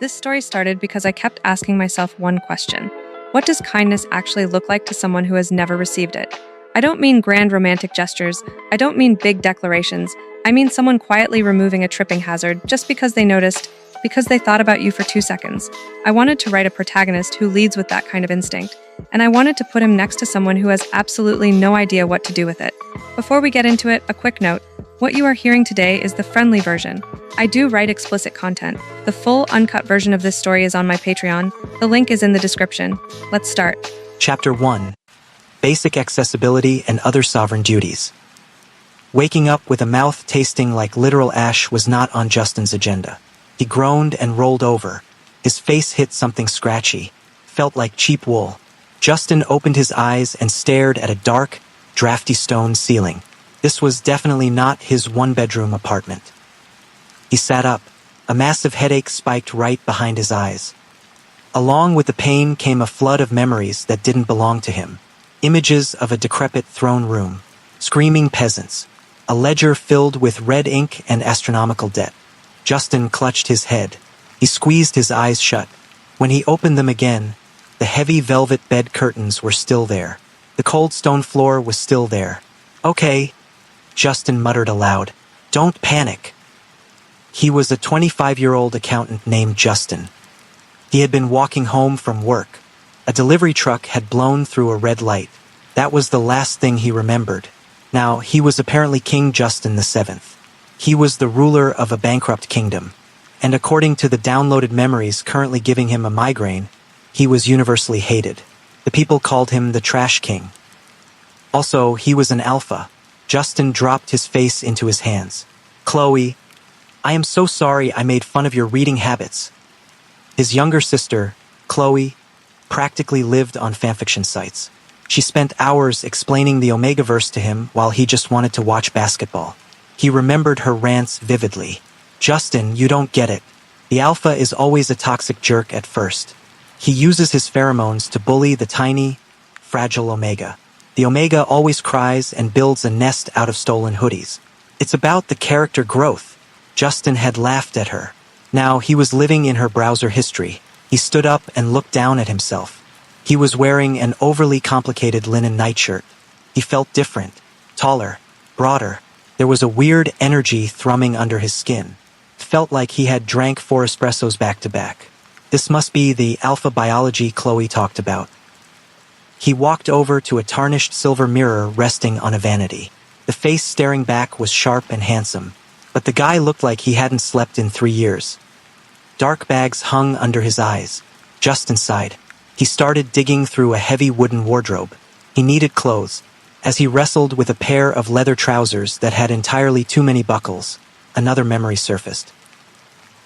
This story started because I kept asking myself one question. What does kindness actually look like to someone who has never received it? I don't mean grand romantic gestures. I don't mean big declarations. I mean someone quietly removing a tripping hazard just because they noticed, because they thought about you for 2 seconds. I wanted to write a protagonist who leads with that kind of instinct, and I wanted to put him next to someone who has absolutely no idea what to do with it. Before we get into it, a quick note. What you are hearing today is the friendly version. I do write explicit content. The full, uncut version of this story is on my Patreon. The link is in the description. Let's start. Chapter 1. Basic Accessibility and Other Sovereign Duties. Waking up with a mouth tasting like literal ash was not on Justin's agenda. He groaned and rolled over. His face hit something scratchy. Felt like cheap wool. Justin opened his eyes and stared at a dark, drafty stone ceiling. This was definitely not his one-bedroom apartment. He sat up. A massive headache spiked right behind his eyes. Along with the pain came a flood of memories that didn't belong to him. Images of a decrepit throne room, screaming peasants, a ledger filled with red ink and astronomical debt. Justin clutched his head. He squeezed his eyes shut. When he opened them again, the heavy velvet bed curtains were still there. The cold stone floor was still there. "Okay," Justin muttered aloud. "Don't panic." He was a 25-year-old accountant named Justin. He had been walking home from work. A delivery truck had blown through a red light. That was the last thing he remembered. Now, he was apparently King Justin VII. He was the ruler of a bankrupt kingdom. And according to the downloaded memories currently giving him a migraine, he was universally hated. The people called him the Trash King. Also, he was an alpha. Justin dropped his face into his hands. "Chloe, I am so sorry I made fun of your reading habits." His younger sister, Chloe, practically lived on fanfiction sites. She spent hours explaining the Omegaverse to him while he just wanted to watch basketball. He remembered her rants vividly. "Justin, you don't get it. The alpha is always a toxic jerk at first. He uses his pheromones to bully the tiny, fragile Omega. The Omega always cries and builds a nest out of stolen hoodies. It's about the character growth." Justin had laughed at her. Now he was living in her browser history. He stood up and looked down at himself. He was wearing an overly complicated linen nightshirt. He felt different, taller, broader. There was a weird energy thrumming under his skin. Felt like he had drank 4 espressos back to back. This must be the alpha biology Chloe talked about. He walked over to a tarnished silver mirror resting on a vanity. The face staring back was sharp and handsome, but the guy looked like he hadn't slept in 3 years. Dark bags hung under his eyes. Justin sighed. He started digging through a heavy wooden wardrobe. He needed clothes. As he wrestled with a pair of leather trousers that had entirely too many buckles, another memory surfaced.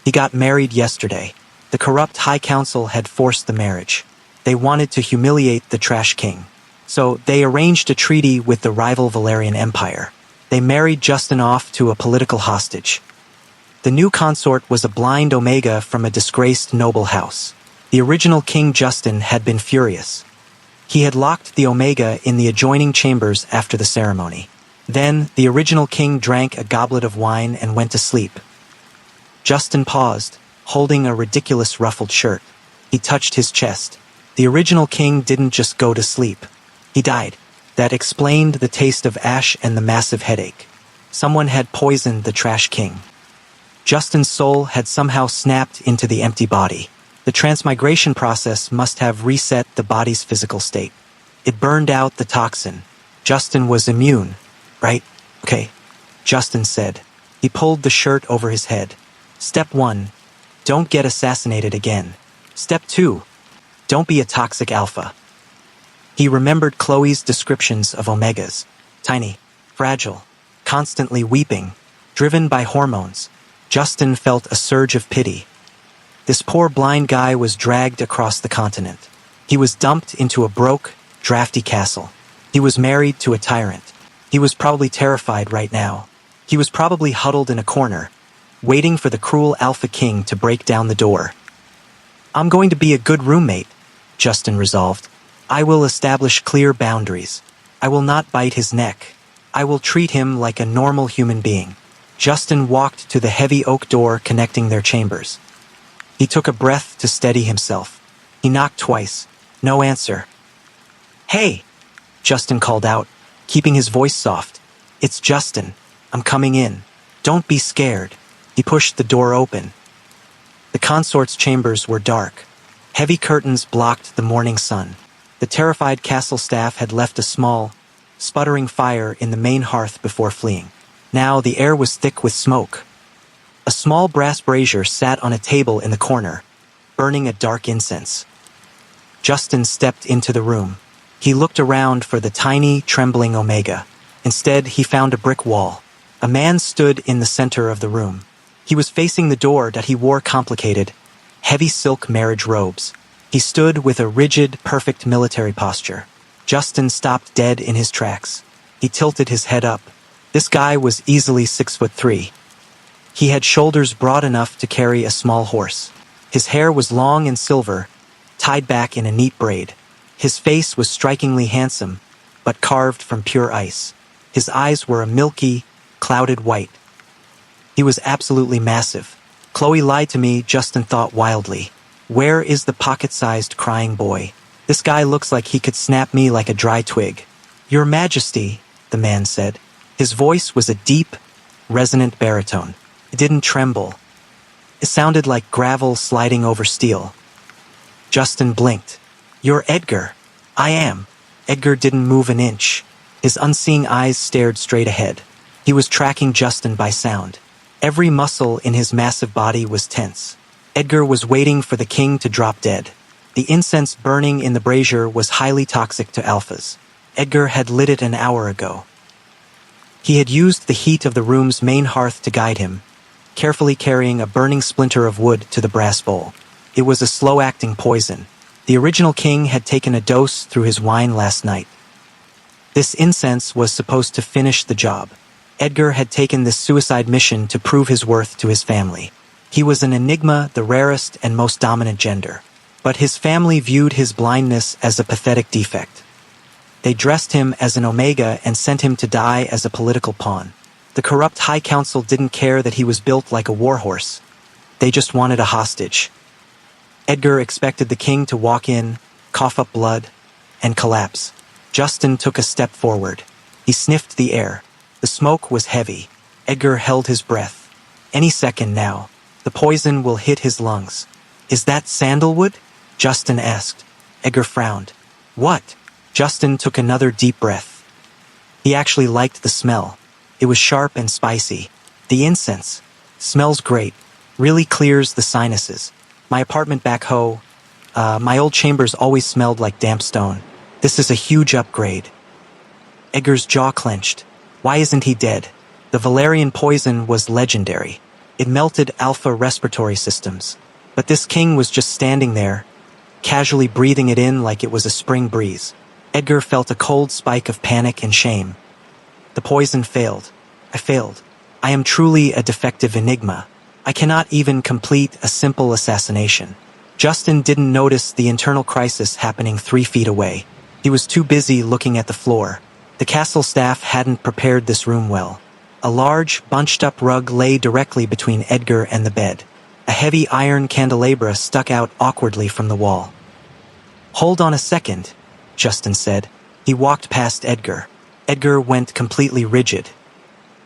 He got married yesterday. The corrupt High Council had forced the marriage. They wanted to humiliate the Trash King. So they arranged a treaty with the rival Valerian Empire. They married Justin off to a political hostage. The new consort was a blind Omega from a disgraced noble house. The original King Justin had been furious. He had locked the Omega in the adjoining chambers after the ceremony. Then, the original king drank a goblet of wine and went to sleep. Justin paused, holding a ridiculous ruffled shirt. He touched his chest. The original king didn't just go to sleep. He died. That explained the taste of ash and the massive headache. Someone had poisoned the Trash King. Justin's soul had somehow snapped into the empty body. The transmigration process must have reset the body's physical state. It burned out the toxin. Justin was immune, right? Okay, Justin said. He pulled the shirt over his head. Step 1. Don't get assassinated again. Step 2. Don't be a toxic alpha. He remembered Chloe's descriptions of Omegas. Tiny, fragile, constantly weeping, driven by hormones. Justin felt a surge of pity. This poor blind guy was dragged across the continent. He was dumped into a broke, drafty castle. He was married to a tyrant. He was probably terrified right now. He was probably huddled in a corner, waiting for the cruel Alpha King to break down the door. "I'm going to be a good roommate," Justin resolved. "I will establish clear boundaries. I will not bite his neck. I will treat him like a normal human being." Justin walked to the heavy oak door connecting their chambers. He took a breath to steady himself. He knocked twice. No answer. "Hey!" Justin called out, keeping his voice soft. "It's Justin. I'm coming in. Don't be scared." He pushed the door open. The consort's chambers were dark. Heavy curtains blocked the morning sun. The terrified castle staff had left a small, sputtering fire in the main hearth before fleeing. Now the air was thick with smoke. A small brass brazier sat on a table in the corner, burning a dark incense. Justin stepped into the room. He looked around for the tiny, trembling Omega. Instead, he found a brick wall. A man stood in the center of the room. He was facing the door that he wore complicated, heavy silk marriage robes. He stood with a rigid, perfect military posture. Justin stopped dead in his tracks. He tilted his head up. This guy was easily 6'3". He had shoulders broad enough to carry a small horse. His hair was long and silver, tied back in a neat braid. His face was strikingly handsome, but carved from pure ice. His eyes were a milky, clouded white. He was absolutely massive. Chloe lied to me, Justin thought wildly. Where is the pocket-sized crying boy? This guy looks like he could snap me like a dry twig. Your Majesty, the man said. His voice was a deep, resonant baritone. It didn't tremble. It sounded like gravel sliding over steel. Justin blinked. You're Edgar. I am. Edgar didn't move an inch. His unseeing eyes stared straight ahead. He was tracking Justin by sound. Every muscle in his massive body was tense. Edgar was waiting for the king to drop dead. The incense burning in the brazier was highly toxic to alphas. Edgar had lit it an hour ago. He had used the heat of the room's main hearth to guide him, carefully carrying a burning splinter of wood to the brass bowl. It was a slow-acting poison. The original king had taken a dose through his wine last night. This incense was supposed to finish the job. Edgar had taken this suicide mission to prove his worth to his family. He was an enigma, the rarest and most dominant gender. But his family viewed his blindness as a pathetic defect. They dressed him as an Omega and sent him to die as a political pawn. The corrupt High Council didn't care that he was built like a warhorse. They just wanted a hostage. Edgar expected the king to walk in, cough up blood, and collapse. Justin took a step forward. He sniffed the air. The smoke was heavy. Edgar held his breath. Any second now, the poison will hit his lungs. Is that sandalwood? Justin asked. Edgar frowned. What? Justin took another deep breath. He actually liked the smell. It was sharp and spicy. The incense. Smells great. Really clears the sinuses. My apartment back home, my old chambers always smelled like damp stone. This is a huge upgrade. Edgar's jaw clenched. Why isn't he dead? The Valerian poison was legendary. It melted alpha respiratory systems. But this king was just standing there, casually breathing it in like it was a spring breeze. Edgar felt a cold spike of panic and shame. The poison failed. I failed. I am truly a defective enigma. I cannot even complete a simple assassination. Justin didn't notice the internal crisis happening 3 feet away. He was too busy looking at the floor. The castle staff hadn't prepared this room well. A large, bunched-up rug lay directly between Edgar and the bed. A heavy iron candelabra stuck out awkwardly from the wall. Hold on a second, Justin said. He walked past Edgar. Edgar went completely rigid.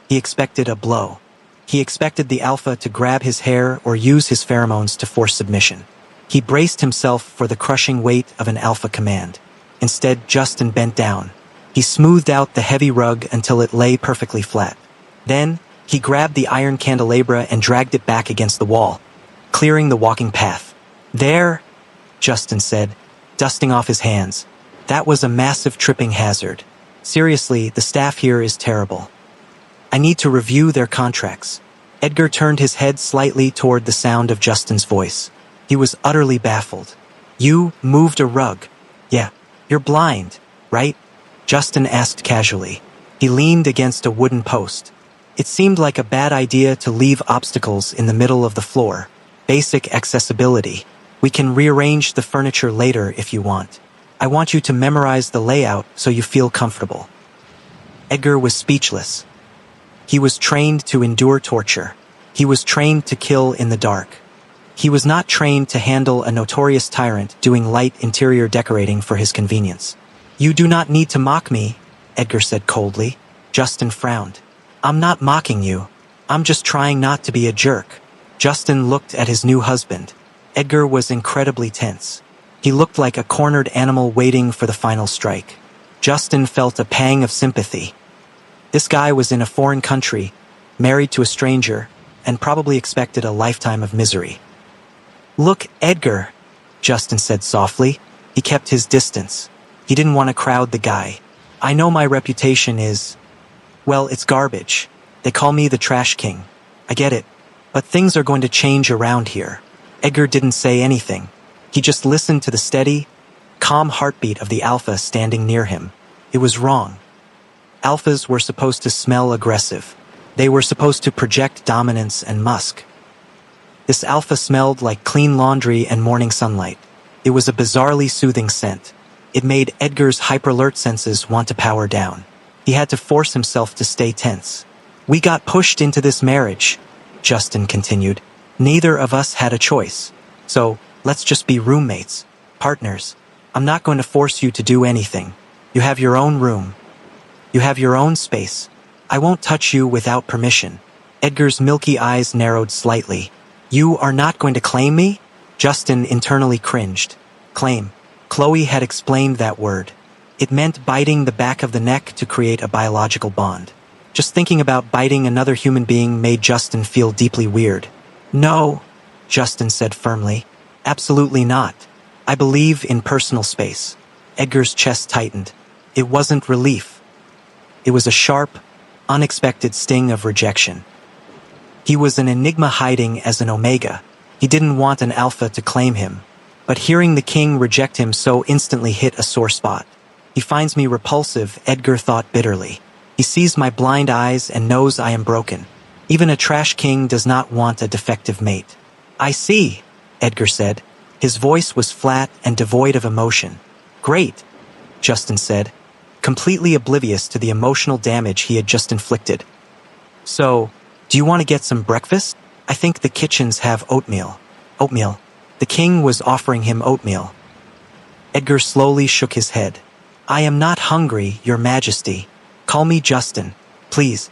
He expected a blow. He expected the alpha to grab his hair or use his pheromones to force submission. He braced himself for the crushing weight of an alpha command. Instead, Justin bent down. He smoothed out the heavy rug until it lay perfectly flat. Then, he grabbed the iron candelabra and dragged it back against the wall, clearing the walking path. There, Justin said, dusting off his hands. That was a massive tripping hazard. Seriously, the staff here is terrible. I need to review their contracts. Edgar turned his head slightly toward the sound of Justin's voice. He was utterly baffled. You moved a rug. Yeah, you're blind, right? Justin asked casually. He leaned against a wooden post. It seemed like a bad idea to leave obstacles in the middle of the floor. Basic accessibility. We can rearrange the furniture later if you want. I want you to memorize the layout so you feel comfortable. Edgar was speechless. He was trained to endure torture. He was trained to kill in the dark. He was not trained to handle a notorious tyrant doing light interior decorating for his convenience. "You do not need to mock me," Edgar said coldly. Justin frowned. "I'm not mocking you. I'm just trying not to be a jerk." Justin looked at his new husband. Edgar was incredibly tense. He looked like a cornered animal waiting for the final strike. Justin felt a pang of sympathy. This guy was in a foreign country, married to a stranger, and probably expected a lifetime of misery. "Look, Edgar," Justin said softly. He kept his distance. He didn't want to crowd the guy. "I know my reputation is... well, it's garbage. They call me the Trash King. I get it. But things are going to change around here." Edgar didn't say anything. He just listened to the steady, calm heartbeat of the alpha standing near him. It was wrong. Alphas were supposed to smell aggressive. They were supposed to project dominance and musk. This alpha smelled like clean laundry and morning sunlight. It was a bizarrely soothing scent. It made Edgar's hyper-alert senses want to power down. He had to force himself to stay tense. "We got pushed into this marriage," Justin continued. "Neither of us had a choice. So, let's just be roommates, partners. I'm not going to force you to do anything. You have your own room. You have your own space. I won't touch you without permission." Edgar's milky eyes narrowed slightly. "You are not going to claim me?" Justin internally cringed. Claim. Chloe had explained that word. It meant biting the back of the neck to create a biological bond. Just thinking about biting another human being made Justin feel deeply weird. "No," Justin said firmly. "Absolutely not. I believe in personal space." Edgar's chest tightened. It wasn't relief. It was a sharp, unexpected sting of rejection. He was an enigma hiding as an omega. He didn't want an alpha to claim him. But hearing the king reject him so instantly hit a sore spot. He finds me repulsive, Edgar thought bitterly. He sees my blind eyes and knows I am broken. Even a trash king does not want a defective mate. "I see," Edgar said. His voice was flat and devoid of emotion. "Great," Justin said, completely oblivious to the emotional damage he had just inflicted. "So, do you want to get some breakfast? I think the kitchens have oatmeal." Oatmeal. The king was offering him oatmeal. Edgar slowly shook his head. "I am not hungry, Your Majesty. Call me Justin, please.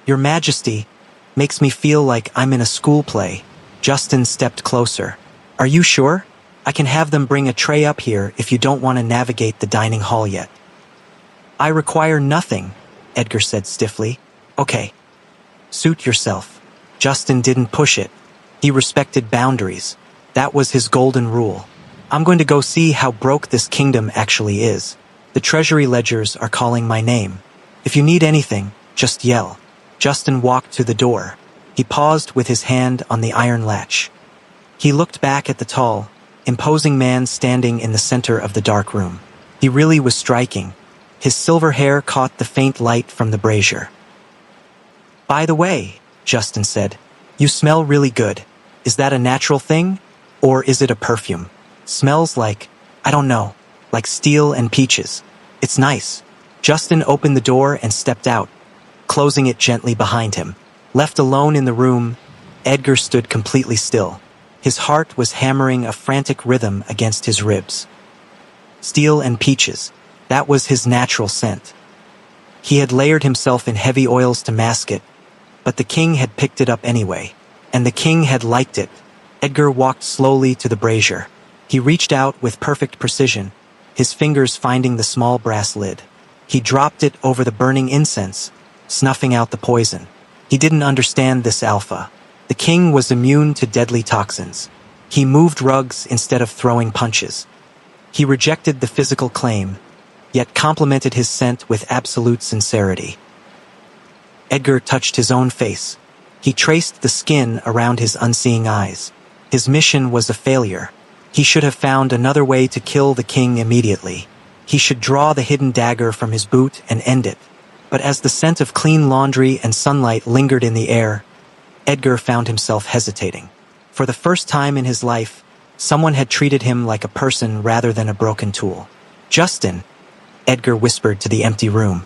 Your Majesty makes me feel like I'm in a school play." Justin stepped closer. "Are you sure? I can have them bring a tray up here if you don't want to navigate the dining hall yet." "I require nothing," Edgar said stiffly. "Okay. Suit yourself." Justin didn't push it. He respected boundaries. That was his golden rule. "I'm going to go see how broke this kingdom actually is. The treasury ledgers are calling my name. If you need anything, just yell." Justin walked to the door. He paused with his hand on the iron latch. He looked back at the tall, imposing man standing in the center of the dark room. He really was striking. His silver hair caught the faint light from the brazier. "By the way," Justin said, "you smell really good. Is that a natural thing? Or is it a perfume? Smells like, I don't know, like steel and peaches. It's nice." Justin opened the door and stepped out, closing it gently behind him. Left alone in the room, Edgar stood completely still. His heart was hammering a frantic rhythm against his ribs. Steel and peaches, that was his natural scent. He had layered himself in heavy oils to mask it, but the king had picked it up anyway, and the king had liked it. Edgar walked slowly to the brazier. He reached out with perfect precision, his fingers finding the small brass lid. He dropped it over the burning incense, snuffing out the poison. He didn't understand this alpha. The king was immune to deadly toxins. He moved rugs instead of throwing punches. He rejected the physical claim, yet complimented his scent with absolute sincerity. Edgar touched his own face. He traced the skin around his unseeing eyes. His mission was a failure. He should have found another way to kill the king immediately. He should draw the hidden dagger from his boot and end it. But as the scent of clean laundry and sunlight lingered in the air, Edgar found himself hesitating. For the first time in his life, someone had treated him like a person rather than a broken tool. "Justin," Edgar whispered to the empty room.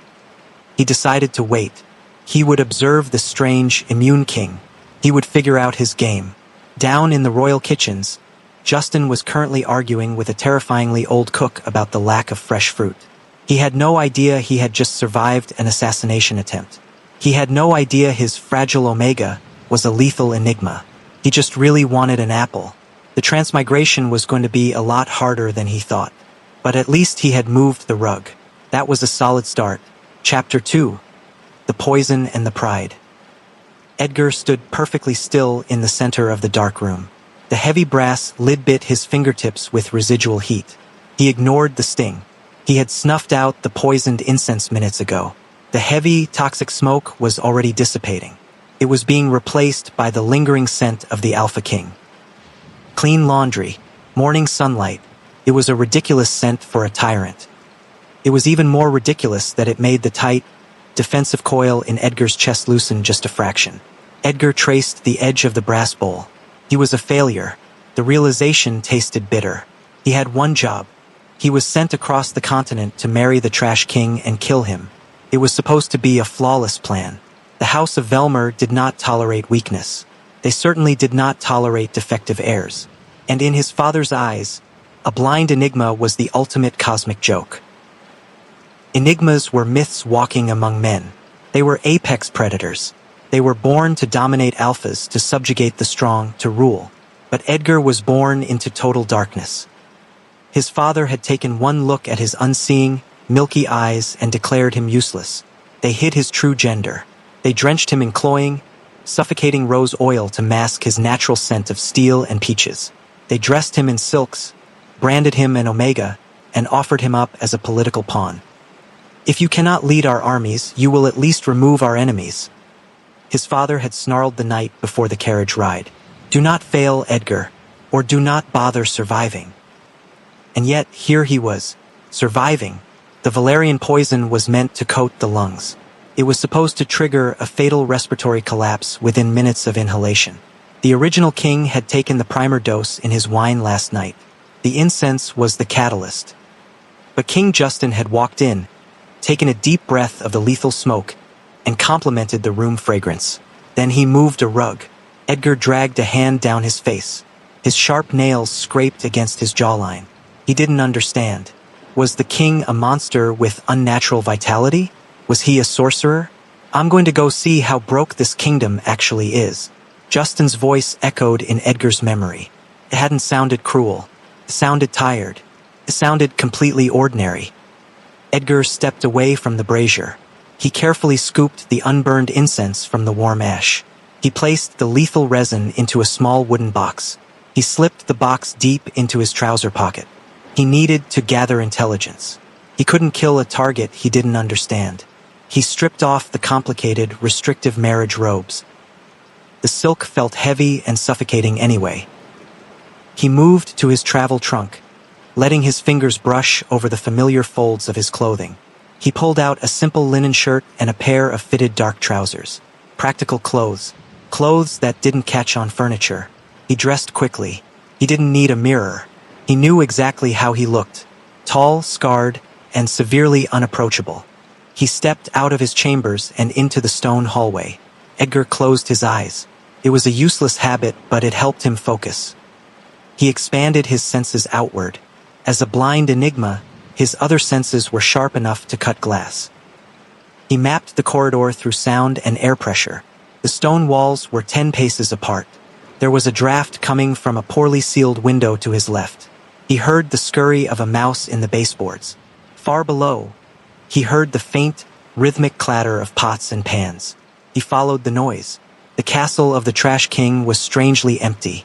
He decided to wait. He would observe the strange, immune king. He would figure out his game. Down in the royal kitchens, Justin was currently arguing with a terrifyingly old cook about the lack of fresh fruit. He had no idea he had just survived an assassination attempt. He had no idea his fragile Omega was a lethal enigma. He just really wanted an apple. The transmigration was going to be a lot harder than he thought. But at least he had moved the rug. That was a solid start. Chapter 2. The Poison and the Pride. Edgar stood perfectly still in the center of the dark room. The heavy brass lid bit his fingertips with residual heat. He ignored the sting. He had snuffed out the poisoned incense minutes ago. The heavy, toxic smoke was already dissipating. It was being replaced by the lingering scent of the Alpha King. Clean laundry, morning sunlight. It was a ridiculous scent for a tyrant. It was even more ridiculous that it made the tight, defensive coil in Edgar's chest loosen just a fraction. Edgar traced the edge of the brass bowl. He was a failure. The realization tasted bitter. He had one job. He was sent across the continent to marry the Trash King and kill him. It was supposed to be a flawless plan. The House of Velmer did not tolerate weakness. They certainly did not tolerate defective heirs. And in his father's eyes, a blind enigma was the ultimate cosmic joke. Enigmas were myths walking among men. They were apex predators. They were born to dominate alphas, to subjugate the strong, to rule. But Edgar was born into total darkness. His father had taken one look at his unseeing, milky eyes and declared him useless. They hid his true gender. They drenched him in cloying, suffocating rose oil to mask his natural scent of steel and peaches. They dressed him in silks, branded him an Omega, and offered him up as a political pawn. If you cannot lead our armies, you will at least remove our enemies. His father had snarled the night before the carriage ride. Do not fail, Edgar, or do not bother surviving. And yet, here he was, surviving. The Valerian poison was meant to coat the lungs. It was supposed to trigger a fatal respiratory collapse within minutes of inhalation. The original king had taken the primer dose in his wine last night. The incense was the catalyst. But King Justin had walked in, taken a deep breath of the lethal smoke, and complimented the room fragrance. Then he moved a rug. Edgar dragged a hand down his face. His sharp nails scraped against his jawline. He didn't understand. Was the king a monster with unnatural vitality? Was he a sorcerer? I'm going to go see how broke this kingdom actually is. Justin's voice echoed in Edgar's memory. It hadn't sounded cruel. It sounded tired. It sounded completely ordinary. Edgar stepped away from the brazier. He carefully scooped the unburned incense from the warm ash. He placed the lethal resin into a small wooden box. He slipped the box deep into his trouser pocket. He needed to gather intelligence. He couldn't kill a target he didn't understand. He stripped off the complicated, restrictive marriage robes. The silk felt heavy and suffocating anyway. He moved to his travel trunk, letting his fingers brush over the familiar folds of his clothing. He pulled out a simple linen shirt and a pair of fitted dark trousers. Practical clothes. Clothes that didn't catch on furniture. He dressed quickly. He didn't need a mirror. He knew exactly how he looked. Tall, scarred, and severely unapproachable. He stepped out of his chambers and into the stone hallway. Edgar closed his eyes. It was a useless habit, but it helped him focus. He expanded his senses outward. As a blind enigma, his other senses were sharp enough to cut glass. He mapped the corridor through sound and air pressure. The stone walls were 10 paces apart. There was a draft coming from a poorly sealed window to his left. He heard the scurry of a mouse in the baseboards. Far below, he heard the faint, rhythmic clatter of pots and pans. He followed the noise. The castle of the Trash King was strangely empty.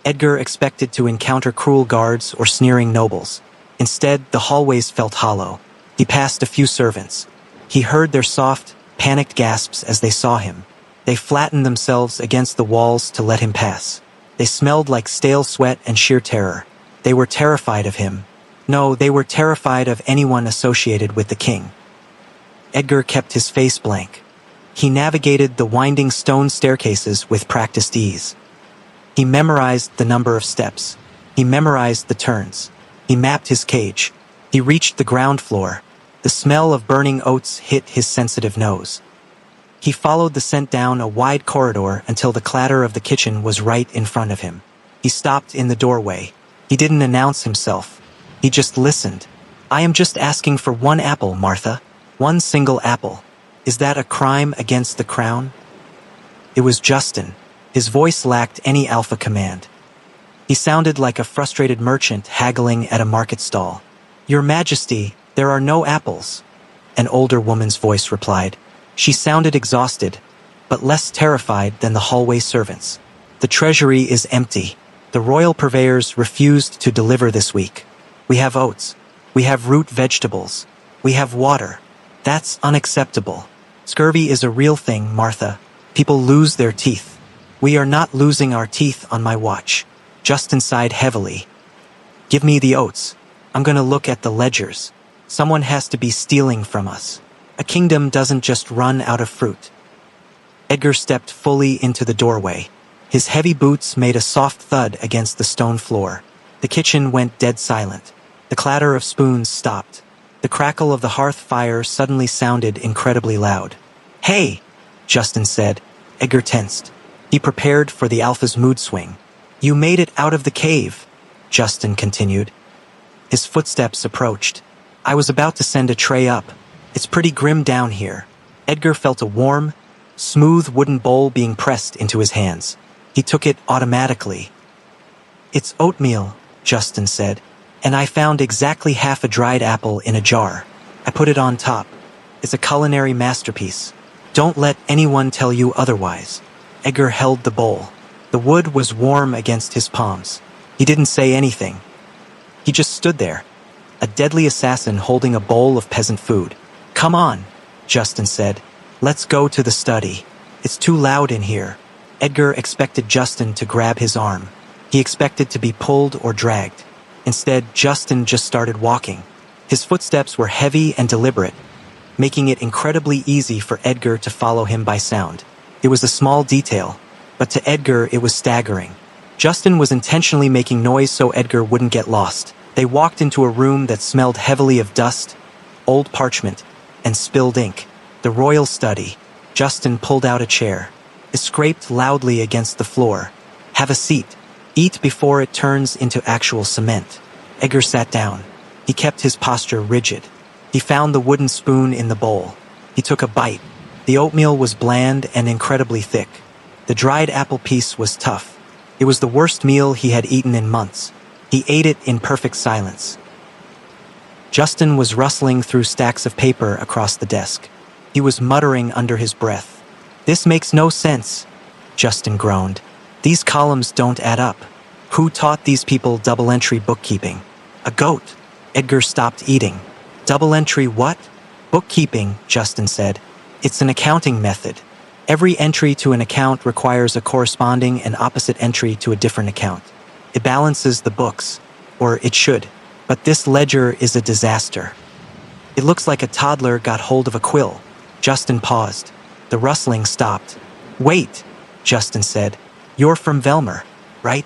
Edgar expected to encounter cruel guards or sneering nobles. Instead, the hallways felt hollow. He passed a few servants. He heard their soft, panicked gasps as they saw him. They flattened themselves against the walls to let him pass. They smelled like stale sweat and sheer terror. They were terrified of him. No, they were terrified of anyone associated with the king. Edgar kept his face blank. He navigated the winding stone staircases with practiced ease. He memorized the number of steps. He memorized the turns. He mapped his cage. He reached the ground floor. The smell of burning oats hit his sensitive nose. He followed the scent down a wide corridor until the clatter of the kitchen was right in front of him. He stopped in the doorway. He didn't announce himself. He just listened. "I am just asking for one apple, Martha. One single apple. Is that a crime against the crown?" It was Justin. His voice lacked any alpha command. He sounded like a frustrated merchant haggling at a market stall. "Your Majesty, there are no apples," an older woman's voice replied. She sounded exhausted, but less terrified than the hallway servants. "The treasury is empty. The royal purveyors refused to deliver this week. We have oats. We have root vegetables. We have water. That's unacceptable. Scurvy is a real thing, Martha. People lose their teeth. We are not losing our teeth on my watch." Justin sighed heavily. "Give me the oats. I'm gonna look at the ledgers. Someone has to be stealing from us. A kingdom doesn't just run out of fruit." Edgar stepped fully into the doorway. His heavy boots made a soft thud against the stone floor. The kitchen went dead silent. The clatter of spoons stopped. The crackle of the hearth fire suddenly sounded incredibly loud. "Hey!" Justin said. Edgar tensed. He prepared for the alpha's mood swing. "You made it out of the cave," Justin continued. His footsteps approached. "I was about to send a tray up. It's pretty grim down here." Edgar felt a warm, smooth wooden bowl being pressed into his hands. He took it automatically. "It's oatmeal," Justin said, "and I found exactly half a dried apple in a jar. I put it on top. It's a culinary masterpiece. Don't let anyone tell you otherwise." Edgar held the bowl. The wood was warm against his palms. He didn't say anything. He just stood there, a deadly assassin holding a bowl of peasant food. "Come on," Justin said. "Let's go to the study. It's too loud in here." Edgar expected Justin to grab his arm. He expected to be pulled or dragged. Instead, Justin just started walking. His footsteps were heavy and deliberate, making it incredibly easy for Edgar to follow him by sound. It was a small detail, but to Edgar it was staggering. Justin was intentionally making noise so Edgar wouldn't get lost. They walked into a room that smelled heavily of dust, old parchment, and spilled ink. The royal study. Justin pulled out a chair. It scraped loudly against the floor. "Have a seat. Eat before it turns into actual cement." Edgar sat down. He kept his posture rigid. He found the wooden spoon in the bowl. He took a bite. The oatmeal was bland and incredibly thick. The dried apple piece was tough. It was the worst meal he had eaten in months. He ate it in perfect silence. Justin was rustling through stacks of paper across the desk. He was muttering under his breath. "This makes no sense," Justin groaned. "These columns don't add up. Who taught these people double-entry bookkeeping?" "A goat." Edgar stopped eating. "Double-entry what?" "Bookkeeping," Justin said. "It's an accounting method. Every entry to an account requires a corresponding and opposite entry to a different account. It balances the books, or it should, but this ledger is a disaster. It looks like a toddler got hold of a quill." Justin paused. The rustling stopped. "Wait," Justin said. "You're from Velmer, right?"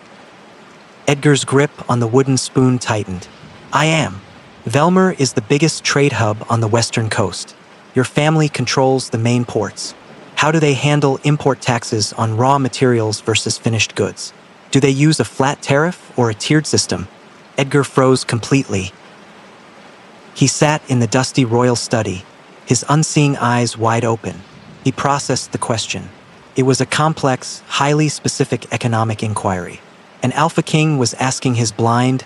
Edgar's grip on the wooden spoon tightened. "I am. Velmer is the biggest trade hub on the western coast. Your family controls the main ports. How do they handle import taxes on raw materials versus finished goods? Do they use a flat tariff or a tiered system?" Edgar froze completely. He sat in the dusty royal study, his unseeing eyes wide open. He processed the question. It was a complex, highly specific economic inquiry. An Alpha King was asking his blind,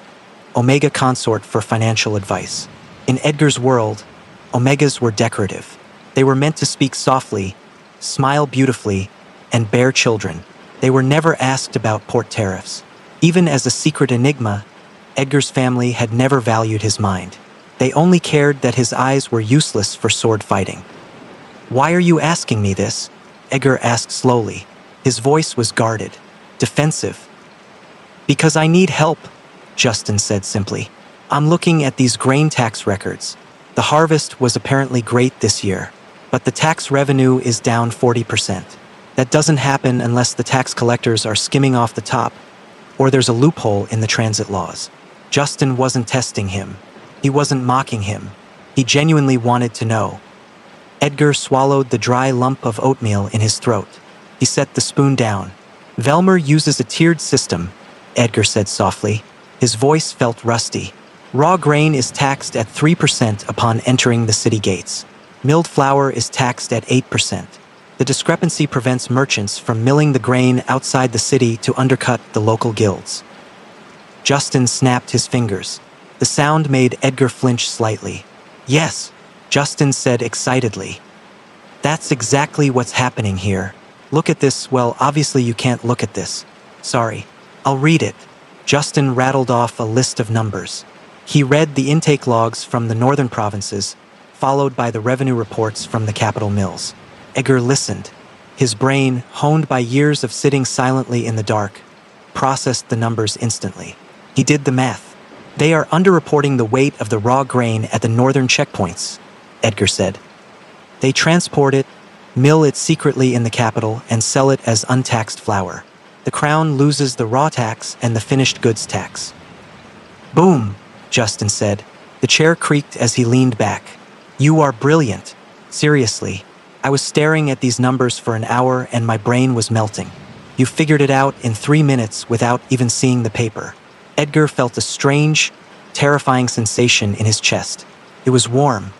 Omega consort for financial advice. In Edgar's world, Omegas were decorative. They were meant to speak softly, smile beautifully, and bear children. They were never asked about port tariffs. Even as a secret enigma, Edgar's family had never valued his mind. They only cared that his eyes were useless for sword fighting. "Why are you asking me this?" Edgar asked slowly. His voice was guarded, defensive. "Because I need help," Justin said simply. "I'm looking at these grain tax records. The harvest was apparently great this year, but the tax revenue is down 40%. That doesn't happen unless the tax collectors are skimming off the top, or there's a loophole in the transit laws." Justin wasn't testing him. He wasn't mocking him. He genuinely wanted to know. Edgar swallowed the dry lump of oatmeal in his throat. He set the spoon down. Velmer uses a tiered system, Edgar said softly. His voice felt rusty. Raw grain is taxed at 3% upon entering the city gates. Milled flour is taxed at 8%. The discrepancy prevents merchants from milling the grain outside the city to undercut the local guilds. Justin snapped his fingers. The sound made Edgar flinch slightly. Yes, Justin said excitedly. That's exactly what's happening here. Look at this. Well, obviously you can't look at this. Sorry. I'll read it. Justin rattled off a list of numbers. He read the intake logs from the northern provinces, followed by the revenue reports from the capital mills. Edgar listened. His brain, honed by years of sitting silently in the dark, processed the numbers instantly. He did the math. They are underreporting the weight of the raw grain at the northern checkpoints, Edgar said. They transport it, mill it secretly in the capital, and sell it as untaxed flour. The crown loses the raw tax and the finished goods tax. Boom, Justin said. The chair creaked as he leaned back. You are brilliant. Seriously. I was staring at these numbers for an hour and my brain was melting. You figured it out in 3 minutes without even seeing the paper. Edgar felt a strange, terrifying sensation in his chest. It was warm.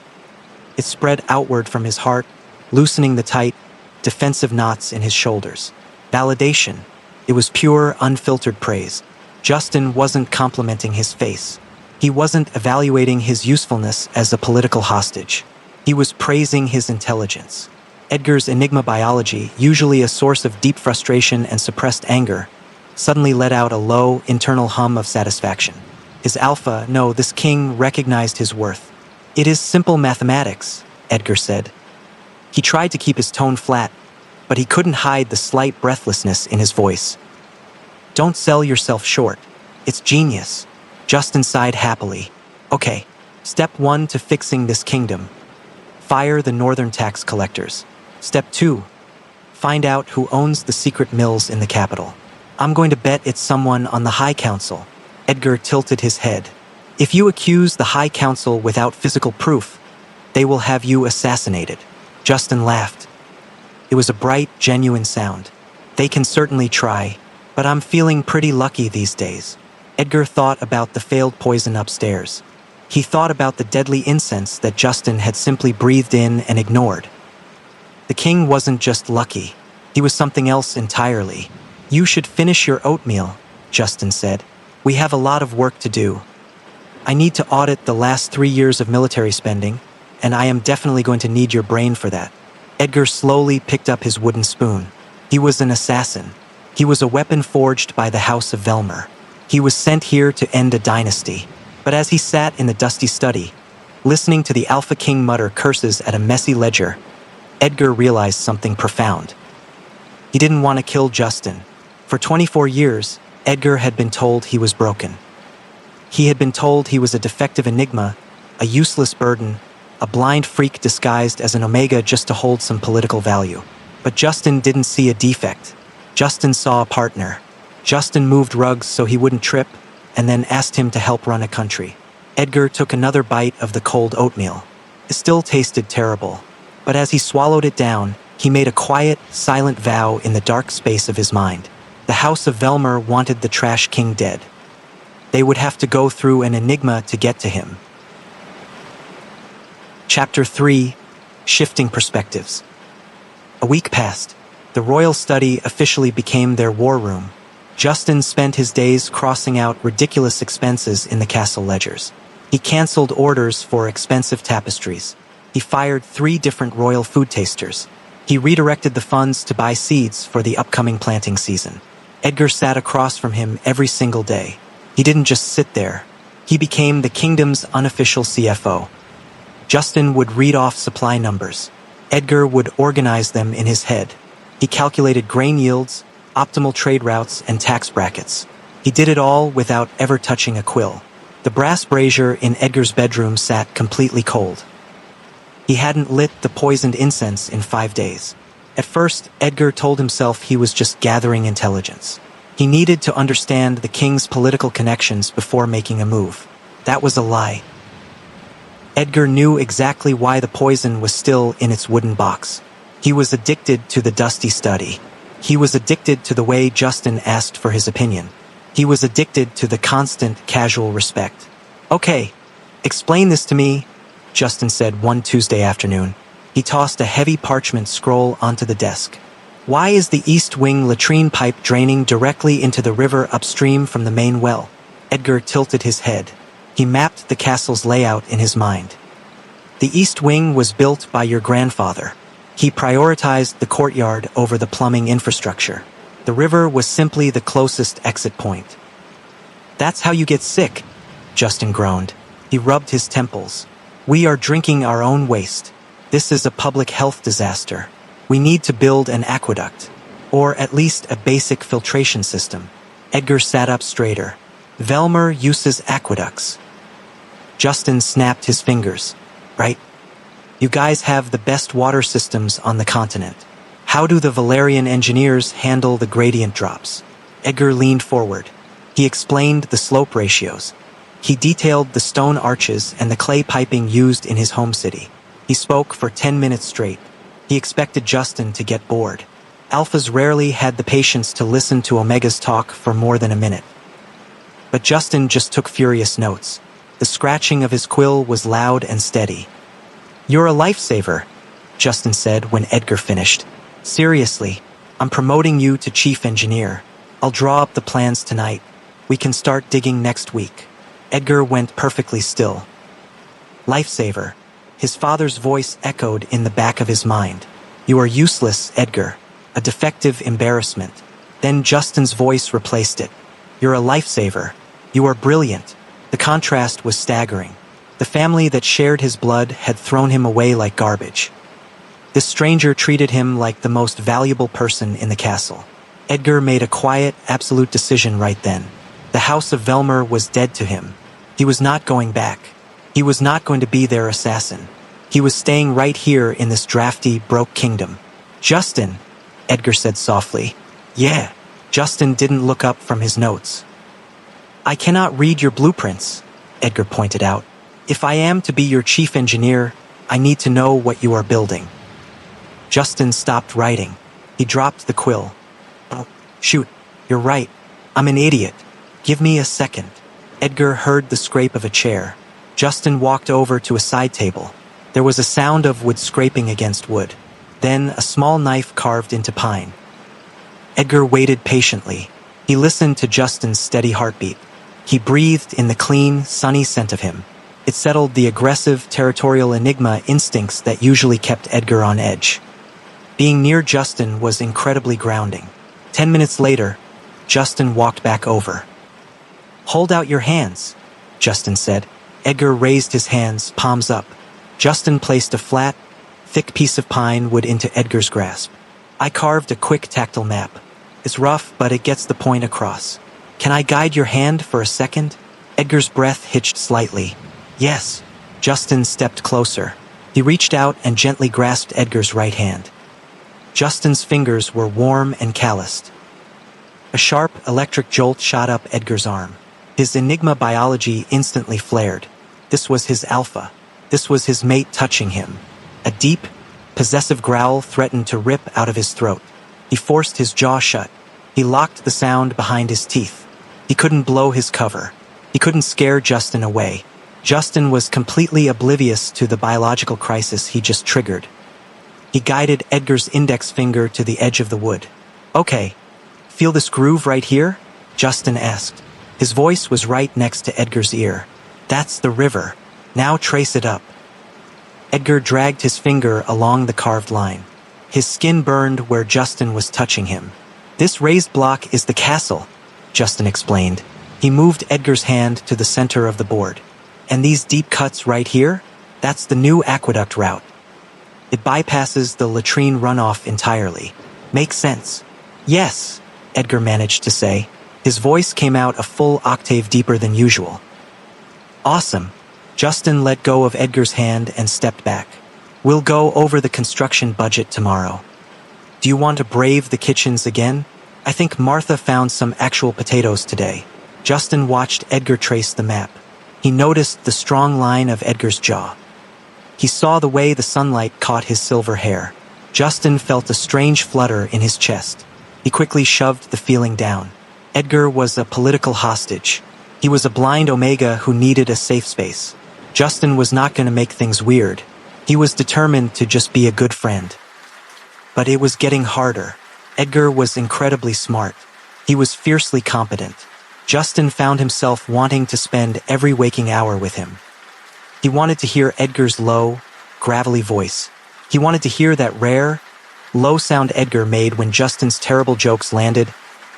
It spread outward from his heart, loosening the tight, defensive knots in his shoulders. Validation. It was pure, unfiltered praise. Justin wasn't complimenting his face. He wasn't evaluating his usefulness as a political hostage. He was praising his intelligence. Edgar's enigma biology, usually a source of deep frustration and suppressed anger, suddenly let out a low, internal hum of satisfaction. His alpha, no, this king recognized his worth. It is simple mathematics, Edgar said. He tried to keep his tone flat, but he couldn't hide the slight breathlessness in his voice. Don't sell yourself short. It's genius. Justin sighed happily. Okay, step 1 to fixing this kingdom. Fire the northern tax collectors. Step 2, find out who owns the secret mills in the capital. I'm going to bet it's someone on the High Council. Edgar tilted his head. If you accuse the High Council without physical proof, they will have you assassinated. Justin laughed. It was a bright, genuine sound. They can certainly try, but I'm feeling pretty lucky these days. Edgar thought about the failed poison upstairs. He thought about the deadly incense that Justin had simply breathed in and ignored. The king wasn't just lucky. He was something else entirely. You should finish your oatmeal, Justin said. We have a lot of work to do. I need to audit the last 3 years of military spending, and I am definitely going to need your brain for that. Edgar slowly picked up his wooden spoon. He was an assassin. He was a weapon forged by the House of Velmer. He was sent here to end a dynasty. But as he sat in the dusty study, listening to the Alpha King mutter curses at a messy ledger, Edgar realized something profound. He didn't want to kill Justin. For 24 years, Edgar had been told he was broken. He had been told he was a defective enigma, a useless burden, a blind freak disguised as an omega just to hold some political value. But Justin didn't see a defect. Justin saw a partner. Justin moved rugs so he wouldn't trip, and then asked him to help run a country. Edgar took another bite of the cold oatmeal. It still tasted terrible, but as he swallowed it down, he made a quiet, silent vow in the dark space of his mind. The House of Velmer wanted the Trash King dead. They would have to go through an enigma to get to him. Chapter 3, Shifting Perspectives. A week passed. The royal study officially became their war room. Justin spent his days crossing out ridiculous expenses in the castle ledgers. He canceled orders for expensive tapestries. He fired 3 different royal food tasters. He redirected the funds to buy seeds for the upcoming planting season. Edgar sat across from him every single day. He didn't just sit there. He became the kingdom's unofficial CFO. Justin would read off supply numbers. Edgar would organize them in his head. He calculated grain yields, optimal trade routes, and tax brackets. He did it all without ever touching a quill. The brass brazier in Edgar's bedroom sat completely cold. He hadn't lit the poisoned incense in 5 days. At first, Edgar told himself he was just gathering intelligence. He needed to understand the king's political connections before making a move. That was a lie. Edgar knew exactly why the poison was still in its wooden box. He was addicted to the dusty study. He was addicted to the way Justin asked for his opinion. He was addicted to the constant, casual respect. "Okay, explain this to me," Justin said one Tuesday afternoon. He tossed a heavy parchment scroll onto the desk. "Why is the east wing latrine pipe draining directly into the river upstream from the main well?" Edgar tilted his head. He mapped the castle's layout in his mind. "The east wing was built by your grandfather. He prioritized the courtyard over the plumbing infrastructure. The river was simply the closest exit point." "That's how you get sick," Justin groaned. He rubbed his temples. "We are drinking our own waste. This is a public health disaster. We need to build an aqueduct, or at least a basic filtration system." Edgar sat up straighter. "Velmer uses aqueducts." Justin snapped his fingers. "Right? You guys have the best water systems on the continent. How do the Valerian engineers handle the gradient drops?" Edgar leaned forward. He explained the slope ratios. He detailed the stone arches and the clay piping used in his home city. He spoke for 10 minutes straight. He expected Justin to get bored. Alphas rarely had the patience to listen to Omegas talk for more than a minute. But Justin just took furious notes. The scratching of his quill was loud and steady. "You're a lifesaver," Justin said when Edgar finished. "Seriously, I'm promoting you to chief engineer. I'll draw up the plans tonight. We can start digging next week." Edgar went perfectly still. "Lifesaver." His father's voice echoed in the back of his mind. "You are useless, Edgar. A defective embarrassment." Then Justin's voice replaced it. "You're a lifesaver. You are brilliant." The contrast was staggering. The family that shared his blood had thrown him away like garbage. This stranger treated him like the most valuable person in the castle. Edgar made a quiet, absolute decision right then. The House of Velmer was dead to him. He was not going back. He was not going to be their assassin. He was staying right here in this drafty, broke kingdom. "Justin," Edgar said softly. "Yeah." Justin didn't look up from his notes. "I cannot read your blueprints," Edgar pointed out. "If I am to be your chief engineer, I need to know what you are building." Justin stopped writing. He dropped the quill. "Oh, shoot, you're right. I'm an idiot. Give me a second." Edgar heard the scrape of a chair. Justin walked over to a side table. There was a sound of wood scraping against wood. Then a small knife carved into pine. Edgar waited patiently. He listened to Justin's steady heartbeat. He breathed in the clean, sunny scent of him. It settled the aggressive, territorial enigma instincts that usually kept Edgar on edge. Being near Justin was incredibly grounding. 10 minutes later, Justin walked back over. "Hold out your hands," Justin said. Edgar raised his hands, palms up. Justin placed a flat, thick piece of pine wood into Edgar's grasp. "I carved a quick tactile map. It's rough, but it gets the point across. Can I guide your hand for a second?" Edgar's breath hitched slightly. "Yes." Justin stepped closer. He reached out and gently grasped Edgar's right hand. Justin's fingers were warm and calloused. A sharp, electric jolt shot up Edgar's arm. His Enigma biology instantly flared. This was his alpha. This was his mate touching him. A deep, possessive growl threatened to rip out of his throat. He forced his jaw shut. He locked the sound behind his teeth. He couldn't blow his cover. He couldn't scare Justin away. Justin was completely oblivious to the biological crisis he just triggered. He guided Edgar's index finger to the edge of the wood. "Okay, feel this groove right here?" Justin asked. His voice was right next to Edgar's ear. "That's the river. Now trace it up." Edgar dragged his finger along the carved line. His skin burned where Justin was touching him. "This raised block is the castle," Justin explained. He moved Edgar's hand to the center of the board. "And these deep cuts right here? That's the new aqueduct route. It bypasses the latrine runoff entirely. Makes sense." "Yes," Edgar managed to say. His voice came out a full octave deeper than usual. "Awesome." Justin let go of Edgar's hand and stepped back. "We'll go over the construction budget tomorrow. Do you want to brave the kitchens again? I think Martha found some actual potatoes today." Justin watched Edgar trace the map. He noticed the strong line of Edgar's jaw. He saw the way the sunlight caught his silver hair. Justin felt a strange flutter in his chest. He quickly shoved the feeling down. Edgar was a political hostage. He was a blind Omega who needed a safe space. Justin was not going to make things weird. He was determined to just be a good friend. But it was getting harder. Edgar was incredibly smart. He was fiercely competent. Justin found himself wanting to spend every waking hour with him. He wanted to hear Edgar's low, gravelly voice. He wanted to hear that rare, low sound Edgar made when Justin's terrible jokes landed,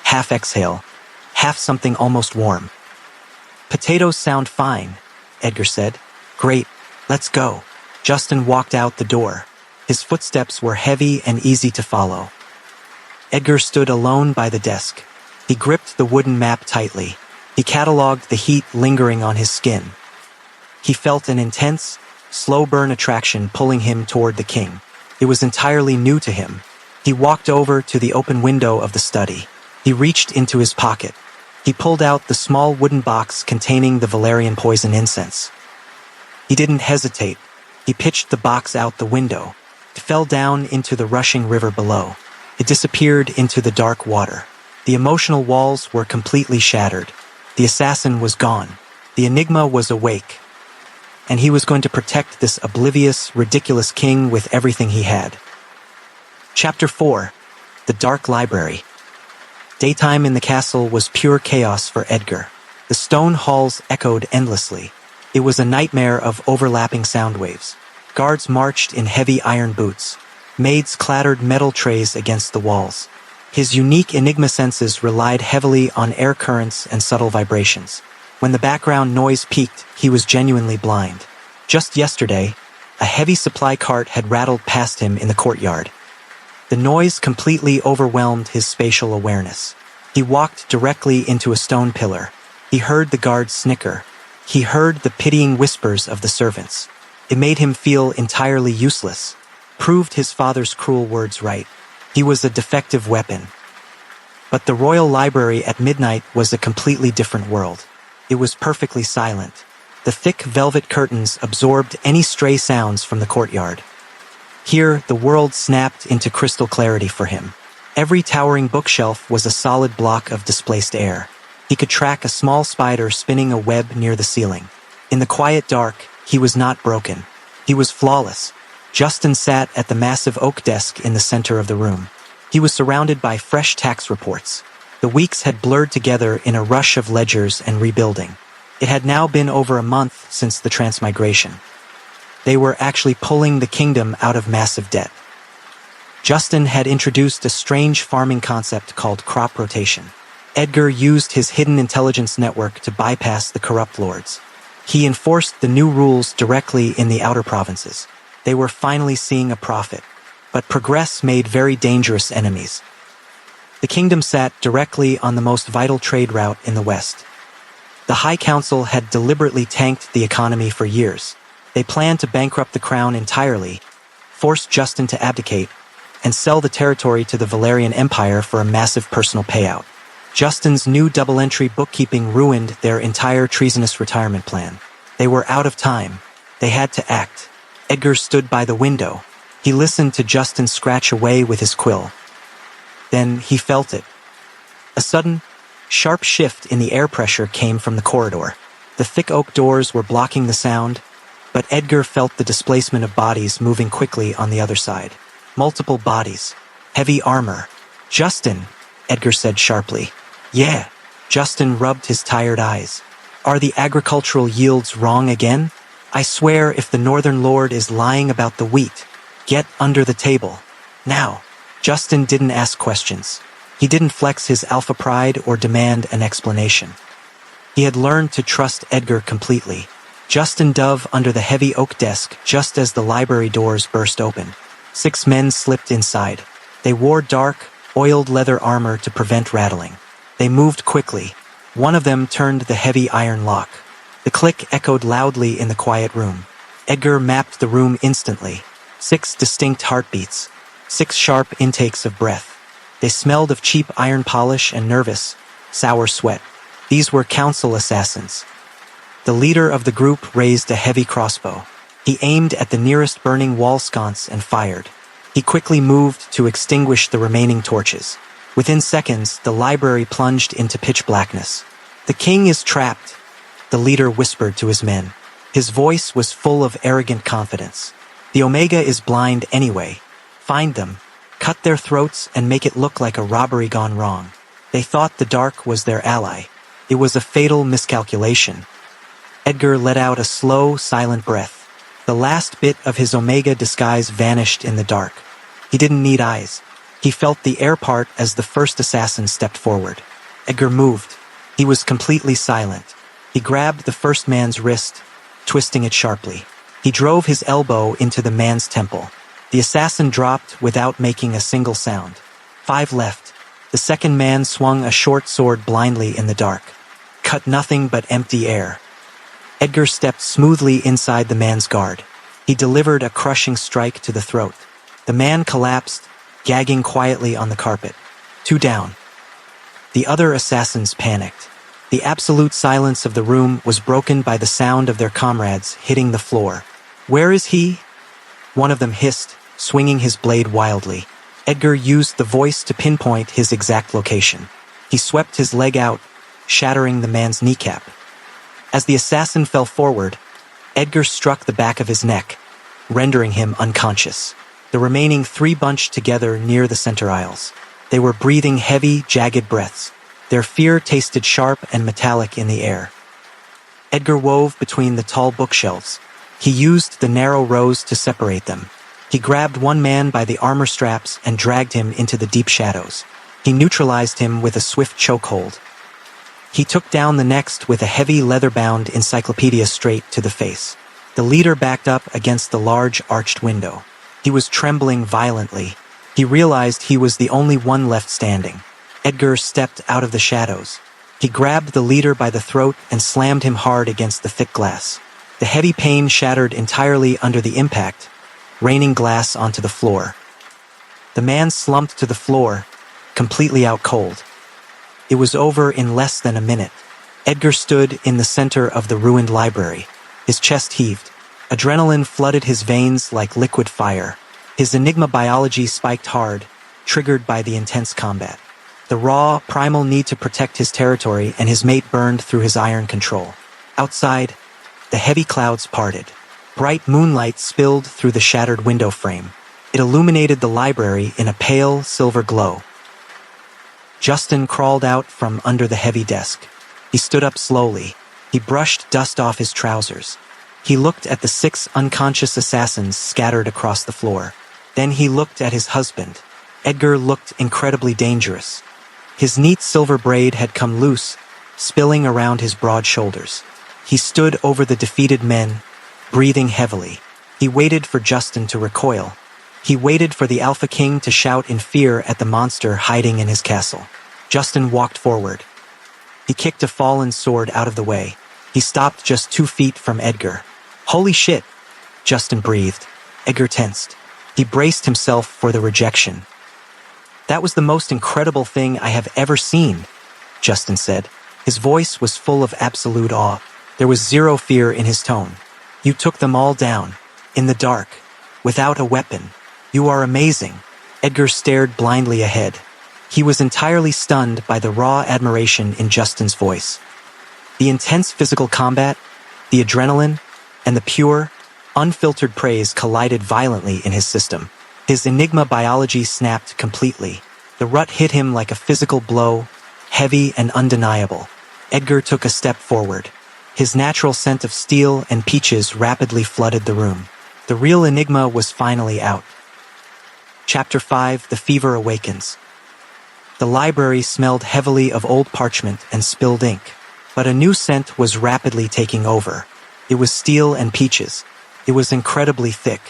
half exhale, half something almost warm. "Potatoes sound fine," Edgar said. "Great, let's go." Justin walked out the door. His footsteps were heavy and easy to follow. Edgar stood alone by the desk. He gripped the wooden map tightly. He cataloged the heat lingering on his skin. He felt an intense, slow-burn attraction pulling him toward the king. It was entirely new to him. He walked over to the open window of the study. He reached into his pocket. He pulled out the small wooden box containing the valerian poison incense. He didn't hesitate. He pitched the box out the window. It fell down into the rushing river below. It disappeared into the dark water. The emotional walls were completely shattered. The assassin was gone. The enigma was awake. And he was going to protect this oblivious, ridiculous king with everything he had. Chapter 4. The Dark Library. Daytime in the castle was pure chaos for Edgar. The stone halls echoed endlessly. It was a nightmare of overlapping sound waves. Guards marched in heavy iron boots. Maids clattered metal trays against the walls. His unique enigma senses relied heavily on air currents and subtle vibrations. When the background noise peaked, he was genuinely blind. Just yesterday, a heavy supply cart had rattled past him in the courtyard. The noise completely overwhelmed his spatial awareness. He walked directly into a stone pillar. He heard the guards snicker. He heard the pitying whispers of the servants. It made him feel entirely useless. Proved his father's cruel words right. He was a defective weapon. But the Royal Library at midnight was a completely different world. It was perfectly silent. The thick velvet curtains absorbed any stray sounds from the courtyard. Here, the world snapped into crystal clarity for him. Every towering bookshelf was a solid block of displaced air. He could track a small spider spinning a web near the ceiling. In the quiet dark, he was not broken. He was flawless. Justin sat at the massive oak desk in the center of the room. He was surrounded by fresh tax reports. The weeks had blurred together in a rush of ledgers and rebuilding. It had now been over a month since the transmigration. They were actually pulling the kingdom out of massive debt. Justin had introduced a strange farming concept called crop rotation. Edgar used his hidden intelligence network to bypass the corrupt lords. He enforced the new rules directly in the outer provinces. They were finally seeing a profit. But progress made very dangerous enemies. The kingdom sat directly on the most vital trade route in the West. The High Council had deliberately tanked the economy for years. They planned to bankrupt the crown entirely, force Justin to abdicate, and sell the territory to the Valerian Empire for a massive personal payout. Justin's new double-entry bookkeeping ruined their entire treasonous retirement plan. They were out of time. They had to act. Edgar stood by the window. He listened to Justin scratch away with his quill. Then he felt it. A sudden, sharp shift in the air pressure came from the corridor. The thick oak doors were blocking the sound, but Edgar felt the displacement of bodies moving quickly on the other side. Multiple bodies. Heavy armor. "Justin," Edgar said sharply. "Yeah." Justin rubbed his tired eyes. "Are the agricultural yields wrong again? I swear if the Northern Lord is lying about the wheat, get under the table. Now." Justin didn't ask questions. He didn't flex his alpha pride or demand an explanation. He had learned to trust Edgar completely. Justin dove under the heavy oak desk just as the library doors burst open. 6 men slipped inside. They wore dark, oiled leather armor to prevent rattling. They moved quickly. One of them turned the heavy iron lock. The click echoed loudly in the quiet room. Edgar mapped the room instantly. 6 distinct heartbeats. 6 sharp intakes of breath. They smelled of cheap iron polish and nervous, sour sweat. These were council assassins. The leader of the group raised a heavy crossbow. He aimed at the nearest burning wall sconce and fired. He quickly moved to extinguish the remaining torches. Within seconds, the library plunged into pitch blackness. "The king is trapped," the leader whispered to his men. His voice was full of arrogant confidence. "The Omega is blind anyway. Find them, cut their throats, and make it look like a robbery gone wrong." They thought the dark was their ally. It was a fatal miscalculation. Edgar let out a slow, silent breath. The last bit of his Omega disguise vanished in the dark. He didn't need eyes. He felt the air part as the first assassin stepped forward. Edgar moved. He was completely silent. He grabbed the first man's wrist, twisting it sharply. He drove his elbow into the man's temple. The assassin dropped without making a single sound. 5 left. The second man swung a short sword blindly in the dark. Cut nothing but empty air. Edgar stepped smoothly inside the man's guard. He delivered a crushing strike to the throat. The man collapsed, gagging quietly on the carpet. 2 down. The other assassins panicked. The absolute silence of the room was broken by the sound of their comrades hitting the floor. "Where is he?" one of them hissed, swinging his blade wildly. Edgar used the voice to pinpoint his exact location. He swept his leg out, shattering the man's kneecap. As the assassin fell forward, Edgar struck the back of his neck, rendering him unconscious. The remaining 3 bunched together near the center aisles. They were breathing heavy, jagged breaths. Their fear tasted sharp and metallic in the air. Edgar wove between the tall bookshelves. He used the narrow rows to separate them. He grabbed one man by the armor straps and dragged him into the deep shadows. He neutralized him with a swift chokehold. He took down the next with a heavy leather-bound encyclopedia straight to the face. The leader backed up against the large arched window. He was trembling violently. He realized he was the only one left standing. Edgar stepped out of the shadows. He grabbed the leader by the throat and slammed him hard against the thick glass. The heavy pane shattered entirely under the impact, raining glass onto the floor. The man slumped to the floor, completely out cold. It was over in less than a minute. Edgar stood in the center of the ruined library. His chest heaved. Adrenaline flooded his veins like liquid fire. His Enigma biology spiked hard, triggered by the intense combat. The raw, primal need to protect his territory and his mate burned through his iron control. Outside, the heavy clouds parted. Bright moonlight spilled through the shattered window frame. It illuminated the library in a pale, silver glow. Justin crawled out from under the heavy desk. He stood up slowly. He brushed dust off his trousers. He looked at the 6 unconscious assassins scattered across the floor. Then he looked at his husband. Edgar looked incredibly dangerous. His neat silver braid had come loose, spilling around his broad shoulders. He stood over the defeated men, breathing heavily. He waited for Justin to recoil. He waited for the Alpha King to shout in fear at the monster hiding in his castle. Justin walked forward. He kicked a fallen sword out of the way. He stopped just 2 feet from Edgar. "Holy shit!" Justin breathed. Edgar tensed. He braced himself for the rejection. "That was the most incredible thing I have ever seen," Justin said. His voice was full of absolute awe. There was zero fear in his tone. "You took them all down, in the dark, without a weapon. You are amazing." Edgar stared blindly ahead. He was entirely stunned by the raw admiration in Justin's voice. The intense physical combat, the adrenaline, and the pure, unfiltered praise collided violently in his system. His Enigma biology snapped completely. The rut hit him like a physical blow, heavy and undeniable. Edgar took a step forward. His natural scent of steel and peaches rapidly flooded the room. The real Enigma was finally out. Chapter 5: The Fever Awakens. The library smelled heavily of old parchment and spilled ink, but a new scent was rapidly taking over. It was steel and peaches. It was incredibly thick.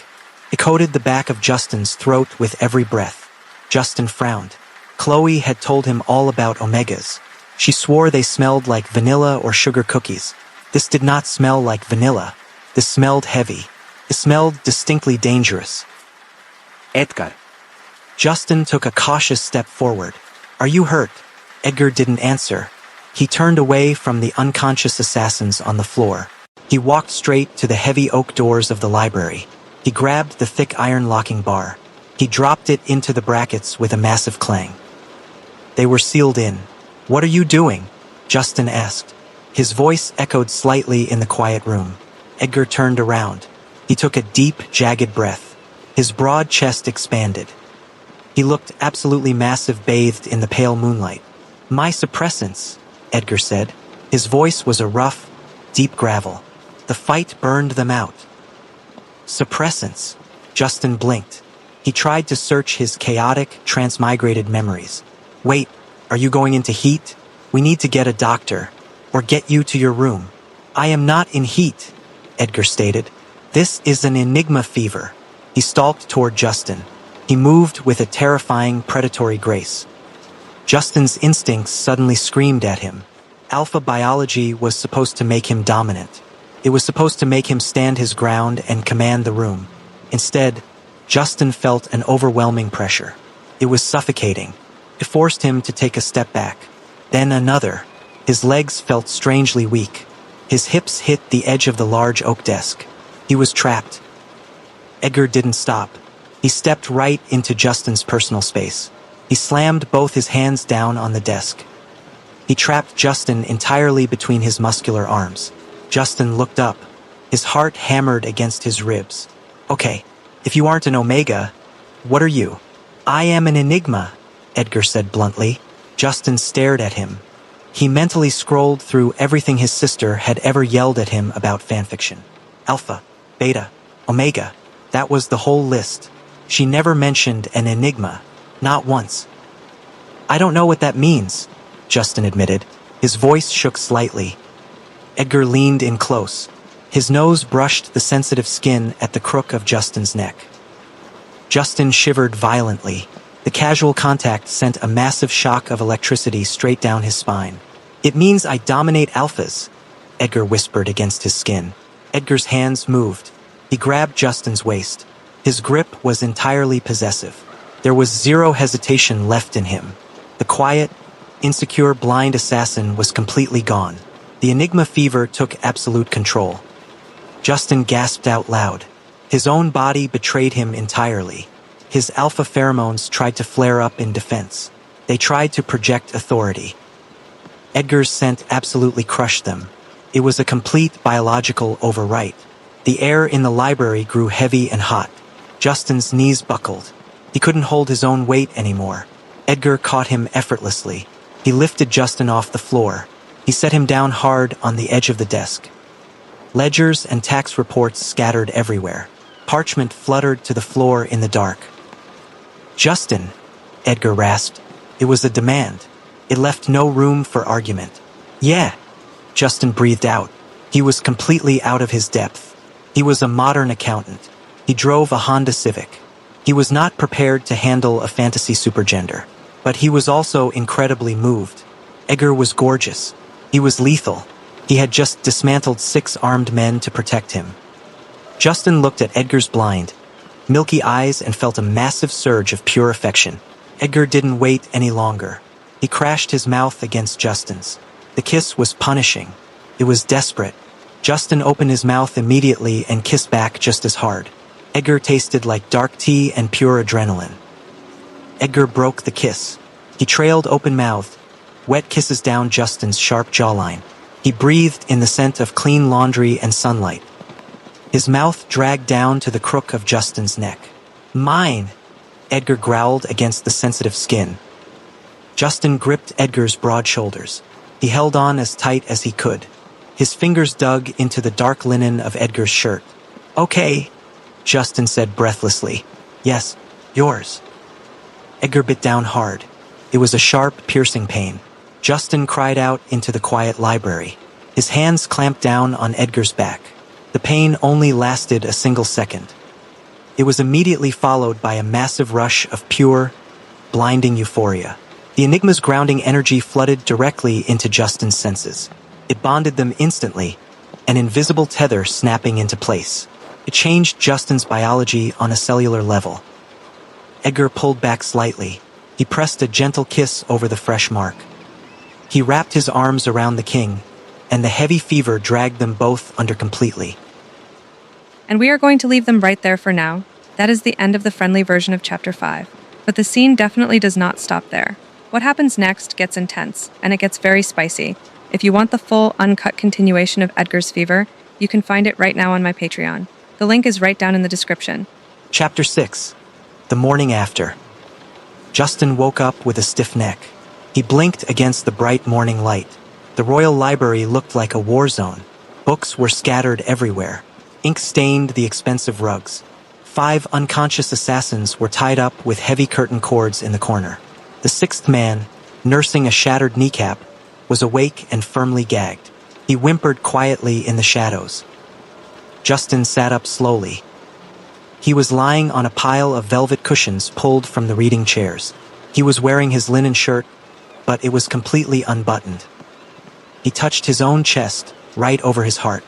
It coated the back of Justin's throat with every breath. Justin frowned. Chloe had told him all about Omegas. She swore they smelled like vanilla or sugar cookies. This did not smell like vanilla. This smelled heavy. It smelled distinctly dangerous. Edgar. Justin took a cautious step forward. "Are you hurt?" Edgar didn't answer. He turned away from the unconscious assassins on the floor. He walked straight to the heavy oak doors of the library. He grabbed the thick iron locking bar. He dropped it into the brackets with a massive clang. They were sealed in. "What are you doing?" Justin asked. His voice echoed slightly in the quiet room. Edgar turned around. He took a deep, jagged breath. His broad chest expanded. He looked absolutely massive, bathed in the pale moonlight. "My suppressants," Edgar said. His voice was a rough, deep gravel. "The fight burned them out." Suppressants. Justin blinked. He tried to search his chaotic, transmigrated memories. "Wait, are you going into heat? We need to get a doctor, or get you to your room." "I am not in heat," Edgar stated. "This is an enigma fever." He stalked toward Justin. He moved with a terrifying, predatory grace. Justin's instincts suddenly screamed at him. Alpha biology was supposed to make him dominant. It was supposed to make him stand his ground and command the room. Instead, Justin felt an overwhelming pressure. It was suffocating. It forced him to take a step back. Then another. His legs felt strangely weak. His hips hit the edge of the large oak desk. He was trapped. Edgar didn't stop. He stepped right into Justin's personal space. He slammed both his hands down on the desk. He trapped Justin entirely between his muscular arms. Justin looked up. His heart hammered against his ribs. "Okay, if you aren't an Omega, what are you?" "I am an enigma," Edgar said bluntly. Justin stared at him. He mentally scrolled through everything his sister had ever yelled at him about fanfiction. Alpha, Beta, Omega. That was the whole list. She never mentioned an enigma. Not once. "I don't know what that means," Justin admitted. His voice shook slightly. Edgar leaned in close. His nose brushed the sensitive skin at the crook of Justin's neck. Justin shivered violently. The casual contact sent a massive shock of electricity straight down his spine. "It means I dominate alphas," Edgar whispered against his skin. Edgar's hands moved. He grabbed Justin's waist. His grip was entirely possessive. There was zero hesitation left in him. The quiet, insecure, blind assassin was completely gone. The enigma fever took absolute control. Justin gasped out loud. His own body betrayed him entirely. His alpha pheromones tried to flare up in defense. They tried to project authority. Edgar's scent absolutely crushed them. It was a complete biological overwrite. The air in the library grew heavy and hot. Justin's knees buckled. He couldn't hold his own weight anymore. Edgar caught him effortlessly. He lifted Justin off the floor. He set him down hard on the edge of the desk. Ledgers and tax reports scattered everywhere. Parchment fluttered to the floor in the dark. "Justin," Edgar rasped. It was a demand. It left no room for argument. "Yeah," Justin breathed out. He was completely out of his depth. He was a modern accountant. He drove a Honda Civic. He was not prepared to handle a fantasy supergender. But he was also incredibly moved. Edgar was gorgeous. He was lethal. He had just dismantled 6 armed men to protect him. Justin looked at Edgar's blind, milky eyes and felt a massive surge of pure affection. Edgar didn't wait any longer. He crashed his mouth against Justin's. The kiss was punishing. It was desperate. Justin opened his mouth immediately and kissed back just as hard. Edgar tasted like dark tea and pure adrenaline. Edgar broke the kiss. He trailed open-mouthed, wet kisses down Justin's sharp jawline. He breathed in the scent of clean laundry and sunlight. His mouth dragged down to the crook of Justin's neck. "Mine!" Edgar growled against the sensitive skin. Justin gripped Edgar's broad shoulders. He held on as tight as he could. His fingers dug into the dark linen of Edgar's shirt. "Okay," Justin said breathlessly. "Yes, yours." Edgar bit down hard. It was a sharp, piercing pain. Justin cried out into the quiet library. His hands clamped down on Edgar's back. The pain only lasted a single second. It was immediately followed by a massive rush of pure, blinding euphoria. The Enigma's grounding energy flooded directly into Justin's senses. It bonded them instantly, an invisible tether snapping into place. It changed Justin's biology on a cellular level. Edgar pulled back slightly. He pressed a gentle kiss over the fresh mark. He wrapped his arms around the king, and the heavy fever dragged them both under completely. And we are going to leave them right there for now. That is the end of the friendly version of Chapter 5. But the scene definitely does not stop there. What happens next gets intense, and it gets very spicy. If you want the full, uncut continuation of Edgar's fever, you can find it right now on my Patreon. The link is right down in the description. Chapter 6. The morning after. Justin woke up with a stiff neck. He blinked against the bright morning light. The royal library looked like a war zone. Books were scattered everywhere. Ink stained the expensive rugs. 5 unconscious assassins were tied up with heavy curtain cords in the corner. The 6th man, nursing a shattered kneecap, was awake and firmly gagged. He whimpered quietly in the shadows. Justin sat up slowly. He was lying on a pile of velvet cushions pulled from the reading chairs. He was wearing his linen shirt, but it was completely unbuttoned. He touched his own chest, right over his heart.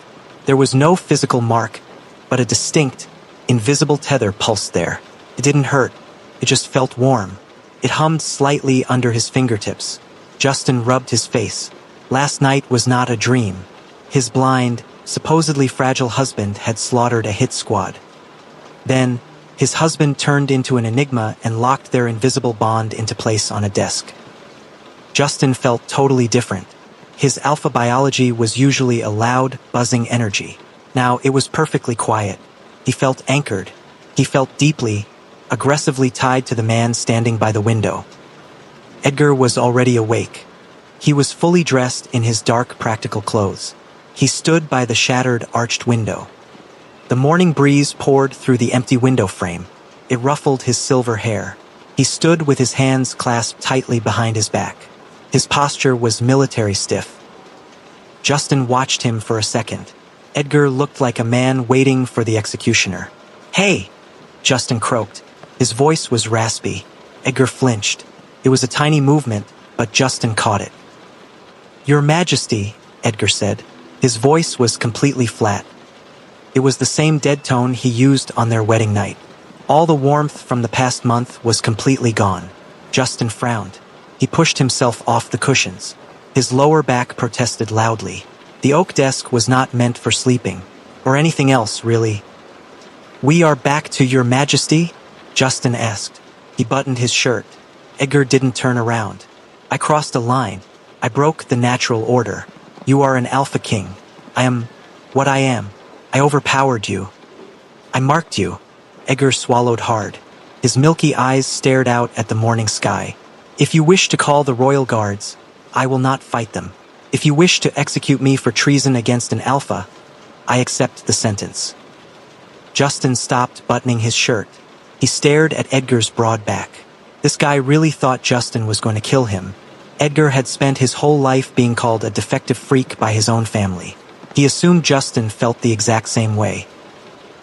There was no physical mark, but a distinct, invisible tether pulsed there. It didn't hurt. It just felt warm. It hummed slightly under his fingertips. Justin rubbed his face. Last night was not a dream. His blind, supposedly fragile husband had slaughtered a hit squad. Then, his husband turned into an enigma and locked their invisible bond into place on a desk. Justin felt totally different. His alpha biology was usually a loud, buzzing energy. Now it was perfectly quiet. He felt anchored. He felt deeply, aggressively tied to the man standing by the window. Edgar was already awake. He was fully dressed in his dark, practical clothes. He stood by the shattered, arched window. The morning breeze poured through the empty window frame. It ruffled his silver hair. He stood with his hands clasped tightly behind his back. His posture was military stiff. Justin watched him for a second. Edgar looked like a man waiting for the executioner. "Hey!" Justin croaked. His voice was raspy. Edgar flinched. It was a tiny movement, but Justin caught it. "Your Majesty," Edgar said. His voice was completely flat. It was the same dead tone he used on their wedding night. All the warmth from the past month was completely gone. Justin frowned. He pushed himself off the cushions. His lower back protested loudly. The oak desk was not meant for sleeping, or anything else, really. "We are back to your Majesty?" Justin asked. He buttoned his shirt. Edgar didn't turn around. "I crossed a line. I broke the natural order. You are an alpha king. I am what I am. I overpowered you. I marked you." Edgar swallowed hard. His milky eyes stared out at the morning sky. "If you wish to call the royal guards, I will not fight them. If you wish to execute me for treason against an alpha, I accept the sentence." Justin stopped buttoning his shirt. He stared at Edgar's broad back. This guy really thought Justin was going to kill him. Edgar had spent his whole life being called a defective freak by his own family. He assumed Justin felt the exact same way.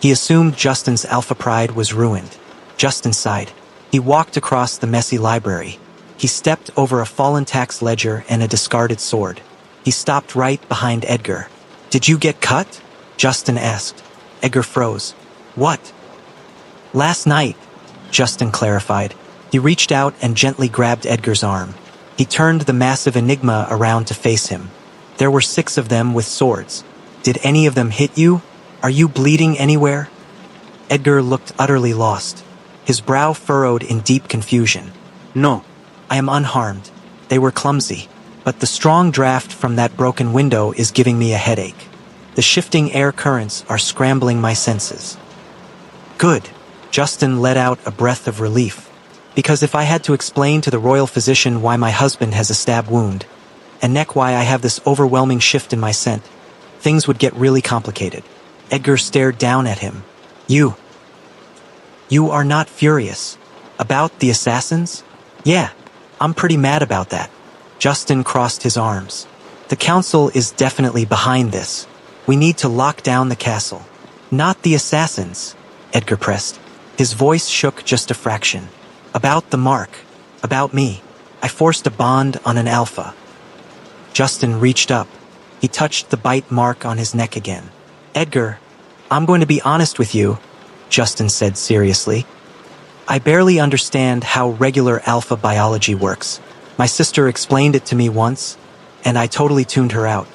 He assumed Justin's alpha pride was ruined. Justin sighed. He walked across the messy library. He stepped over a fallen tax ledger and a discarded sword. He stopped right behind Edgar. "Did you get cut?" Justin asked. Edgar froze. "What?" "Last night," Justin clarified. He reached out and gently grabbed Edgar's arm. He turned the massive enigma around to face him. There were 6 of them with swords. "Did any of them hit you? Are you bleeding anywhere?" Edgar looked utterly lost. His brow furrowed in deep confusion. "No, I am unharmed. They were clumsy. But the strong draft from that broken window is giving me a headache. The shifting air currents are scrambling my senses." "Good." Justin let out a breath of relief. "Because if I had to explain to the royal physician why my husband has a stab wound, and neck why I have this overwhelming shift in my scent, things would get really complicated." Edgar stared down at him. You are not furious about the assassins?" "Yeah, I'm pretty mad about that." Justin crossed his arms. "The council is definitely behind this. We need to lock down the castle." "Not the assassins," Edgar pressed. His voice shook just a fraction. "About the mark. About me. I forced a bond on an alpha." Justin reached up. He touched the bite mark on his neck again. "Edgar, I'm going to be honest with you," Justin said seriously. "I barely understand how regular alpha biology works. My sister explained it to me once, and I totally tuned her out.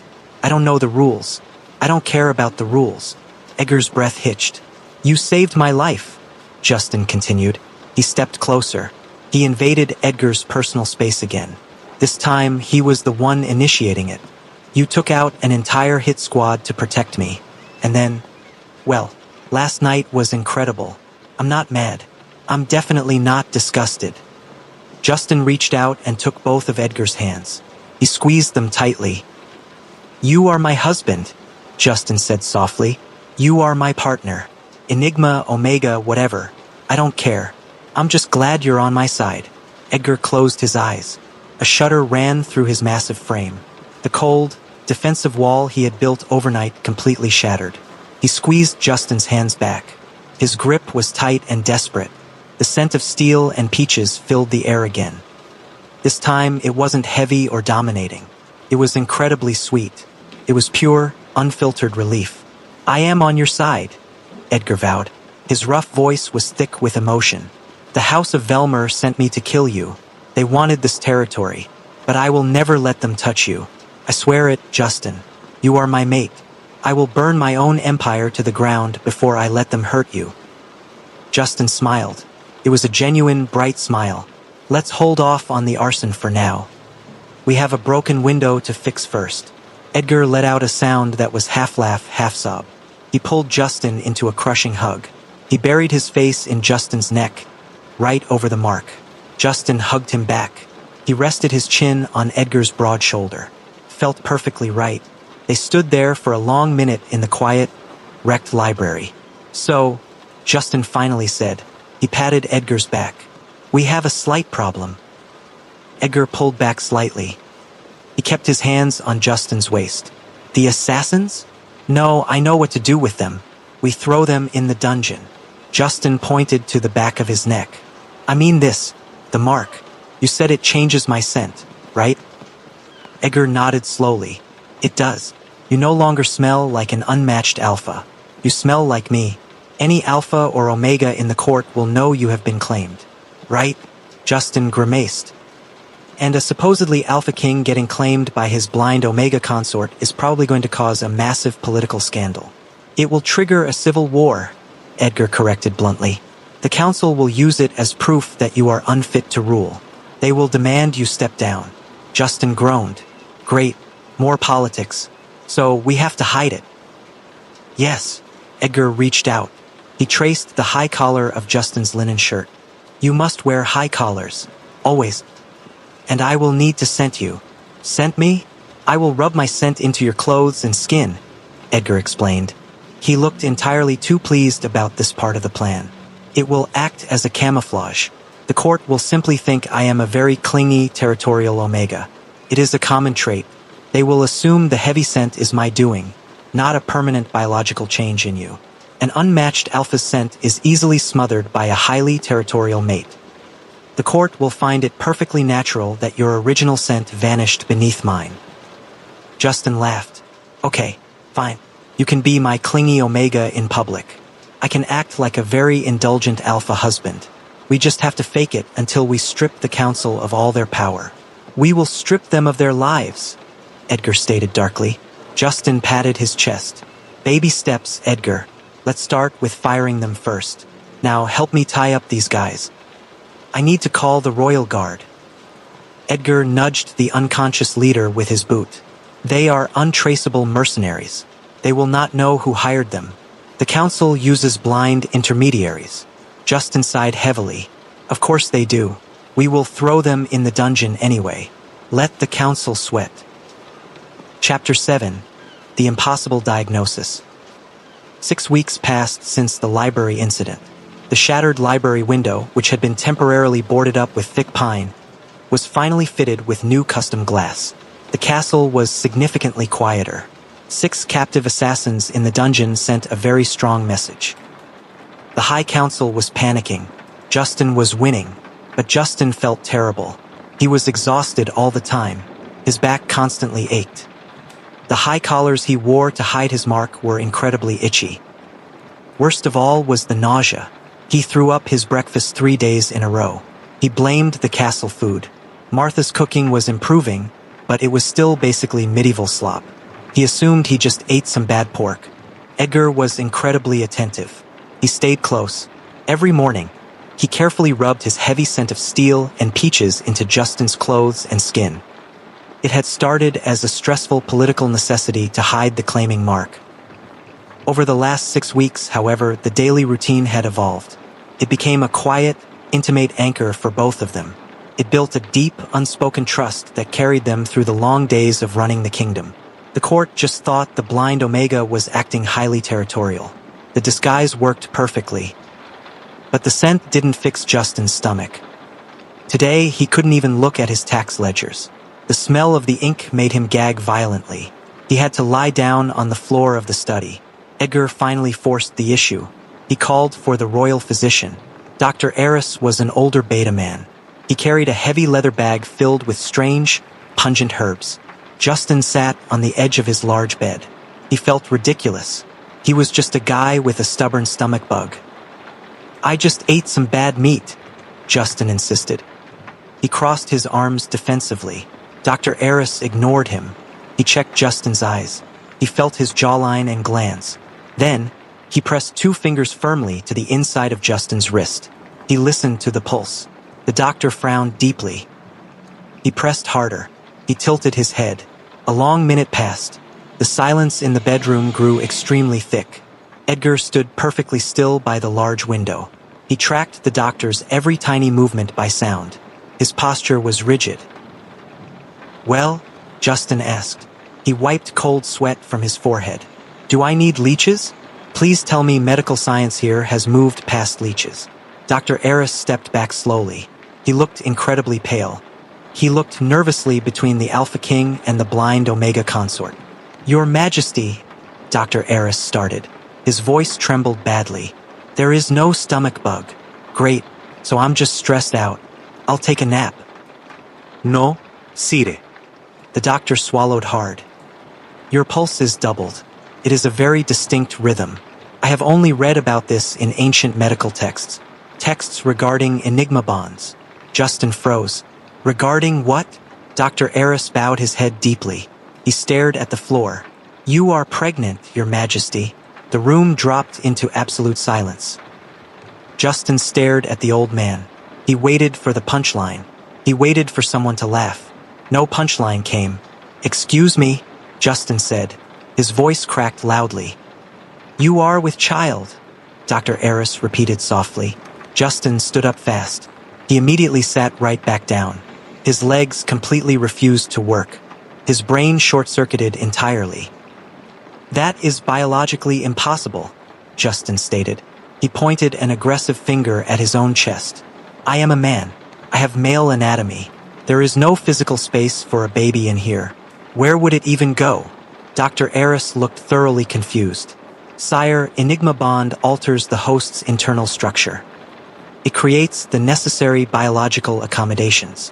I don't know the rules. I don't care about the rules. Edgar's breath hitched. You saved my life, Justin continued. He stepped closer. He invaded Edgar's personal space again. This time, he was the one initiating it. You took out an entire hit squad to protect me. And then, well, last night was incredible. I'm not mad. I'm definitely not disgusted. Justin reached out and took both of Edgar's hands. He squeezed them tightly. You are my husband, Justin said softly. You are my partner. Enigma, Omega, whatever. I don't care. I'm just glad you're on my side. Edgar closed his eyes. A shudder ran through his massive frame. The cold, defensive wall he had built overnight completely shattered. He squeezed Justin's hands back. His grip was tight and desperate. The scent of steel and peaches filled the air again. This time, it wasn't heavy or dominating. It was incredibly sweet. It was pure, unfiltered relief. I am on your side, Edgar vowed. His rough voice was thick with emotion. The House of Velmer sent me to kill you. They wanted this territory, but I will never let them touch you. I swear it, Justin. You are my mate. I will burn my own empire to the ground before I let them hurt you. Justin smiled. It was a genuine, bright smile. Let's hold off on the arson for now. We have a broken window to fix first. Edgar let out a sound that was half laugh, half sob. He pulled Justin into a crushing hug. He buried his face in Justin's neck, right over the mark. Justin hugged him back. He rested his chin on Edgar's broad shoulder. Felt perfectly right. They stood there for a long minute in the quiet, wrecked library. So, Justin finally said. He patted Edgar's back. We have a slight problem. Edgar pulled back slightly. He kept his hands on Justin's waist. The assassins? No, I know what to do with them. We throw them in the dungeon. Justin pointed to the back of his neck. I mean this, the mark. You said it changes my scent, right? Edgar nodded slowly. It does. You no longer smell like an unmatched alpha. You smell like me. Any alpha or omega in the court will know you have been claimed. Right? Justin grimaced. And a supposedly alpha king getting claimed by his blind omega consort is probably going to cause a massive political scandal. It will trigger a civil war, Edgar corrected bluntly. The council will use it as proof that you are unfit to rule. They will demand you step down. Justin groaned. Great. More politics. So we have to hide it. Yes. Edgar reached out. He traced the high collar of Justin's linen shirt. You must wear high collars. Always. And I will need to scent you. Scent me? I will rub my scent into your clothes and skin, Edgar explained. He looked entirely too pleased about this part of the plan. It will act as a camouflage. The court will simply think I am a very clingy territorial omega. It is a common trait. They will assume the heavy scent is my doing, not a permanent biological change in you. An unmatched alpha scent is easily smothered by a highly territorial mate. The court will find it perfectly natural that your original scent vanished beneath mine. Justin laughed. Okay, fine. You can be my clingy omega in public. I can act like a very indulgent alpha husband. We just have to fake it until we strip the council of all their power. We will strip them of their lives, Edgar stated darkly. Justin patted his chest. Baby steps, Edgar. Let's start with firing them first. Now help me tie up these guys. I need to call the Royal Guard. Edgar nudged the unconscious leader with his boot. They are untraceable mercenaries. They will not know who hired them. The council uses blind intermediaries. Justin sighed heavily. Of course they do. We will throw them in the dungeon anyway. Let the council sweat. Chapter 7. The Impossible Diagnosis. 6 weeks passed since the library incident. The shattered library window, which had been temporarily boarded up with thick pine, was finally fitted with new custom glass. The castle was significantly quieter. 6 captive assassins in the dungeon sent a very strong message. The High Council was panicking. Justin was winning, but Justin felt terrible. He was exhausted all the time. His back constantly ached. The high collars he wore to hide his mark were incredibly itchy. Worst of all was the nausea. He threw up his breakfast 3 days in a row. He blamed the castle food. Martha's cooking was improving, but it was still basically medieval slop. He assumed he just ate some bad pork. Edgar was incredibly attentive. He stayed close. Every morning, he carefully rubbed his heavy scent of steel and peaches into Justin's clothes and skin. It had started as a stressful political necessity to hide the claiming mark. Over the last 6 weeks, however, the daily routine had evolved. It became a quiet, intimate anchor for both of them. It built a deep, unspoken trust that carried them through the long days of running the kingdom. The court just thought the blind Omega was acting highly territorial. The disguise worked perfectly. But the scent didn't fix Justin's stomach. Today, he couldn't even look at his tax ledgers. The smell of the ink made him gag violently. He had to lie down on the floor of the study. Edgar finally forced the issue. He called for the royal physician. Dr. Eris was an older beta man. He carried a heavy leather bag filled with strange, pungent herbs. Justin sat on the edge of his large bed. He felt ridiculous. He was just a guy with a stubborn stomach bug. "I just ate some bad meat," Justin insisted. He crossed his arms defensively. Dr. Eris ignored him. He checked Justin's eyes. He felt his jawline and glands. Then, he pressed 2 fingers firmly to the inside of Justin's wrist. He listened to the pulse. The doctor frowned deeply. He pressed harder. He tilted his head. A long minute passed. The silence in the bedroom grew extremely thick. Edgar stood perfectly still by the large window. He tracked the doctor's every tiny movement by sound. His posture was rigid. "Well?" Justin asked. He wiped cold sweat from his forehead. "Do I need leeches? Please tell me medical science here has moved past leeches." Dr. Eris stepped back slowly. He looked incredibly pale. He looked nervously between the Alpha King and the blind Omega Consort. "Your Majesty," Dr. Eris started. His voice trembled badly. "There is no stomach bug. Great, so I'm just stressed out. I'll take a nap." No, sire. The doctor swallowed hard. "Your pulse is doubled. It is a very distinct rhythm. I have only read about this in ancient medical texts. Texts regarding enigma bonds." Justin froze. "Regarding what?" Dr. Eris bowed his head deeply. He stared at the floor. "You are pregnant, Your Majesty." The room dropped into absolute silence. Justin stared at the old man. He waited for the punchline. He waited for someone to laugh. No punchline came. "Excuse me," Justin said. His voice cracked loudly. "You are with child," Dr. Eris repeated softly. Justin stood up fast. He immediately sat right back down. His legs completely refused to work. His brain short-circuited entirely. "That is biologically impossible," Justin stated. He pointed an aggressive finger at his own chest. "I am a man. I have male anatomy. There is no physical space for a baby in here. Where would it even go?" Dr. Eris looked thoroughly confused. "Sire, Enigma Bond alters the host's internal structure. It creates the necessary biological accommodations."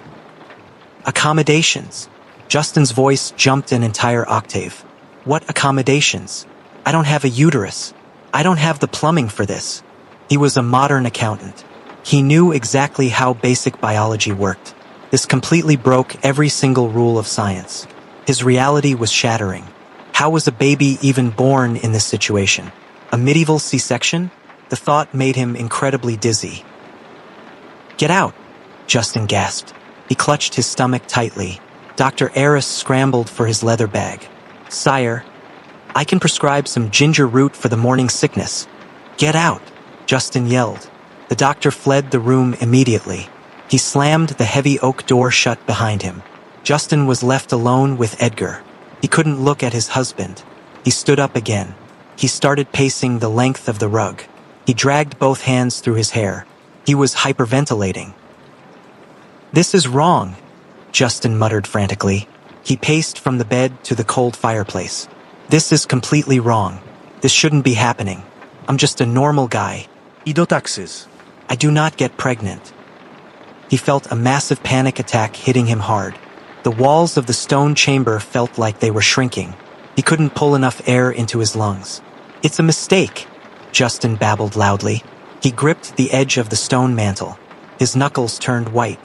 "Accommodations?" Justin's voice jumped an entire octave. "What accommodations? I don't have a uterus. I don't have the plumbing for this." He was a modern accountant. He knew exactly how basic biology worked. This completely broke every single rule of science. His reality was shattering. How was a baby even born in this situation? A medieval C-section? The thought made him incredibly dizzy. "Get out," Justin gasped. He clutched his stomach tightly. Dr. Eris scrambled for his leather bag. "Sire, I can prescribe some ginger root for the morning sickness." "Get out," Justin yelled. The doctor fled the room immediately. He slammed the heavy oak door shut behind him. Justin was left alone with Edgar. He couldn't look at his husband. He stood up again. He started pacing the length of the rug. He dragged both hands through his hair. He was hyperventilating. "This is wrong," Justin muttered frantically. He paced from the bed to the cold fireplace. "This is completely wrong. This shouldn't be happening. I'm just a normal guy. Idotaxis. I do not get pregnant." He felt a massive panic attack hitting him hard. The walls of the stone chamber felt like they were shrinking. He couldn't pull enough air into his lungs. "It's a mistake," Justin babbled loudly. He gripped the edge of the stone mantle. His knuckles turned white.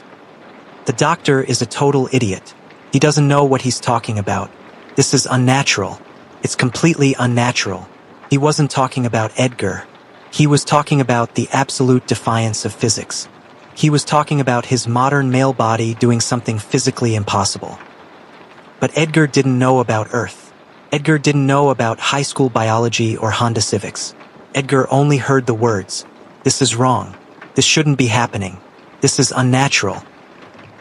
"The doctor is a total idiot. He doesn't know what he's talking about. This is unnatural. It's completely unnatural. He wasn't talking about Edgar. He was talking about the absolute defiance of physics. He was talking about his modern male body doing something physically impossible. But Edgar didn't know about Earth. Edgar didn't know about high school biology or Honda Civics. Edgar only heard the words, "This is wrong. This shouldn't be happening. This is unnatural."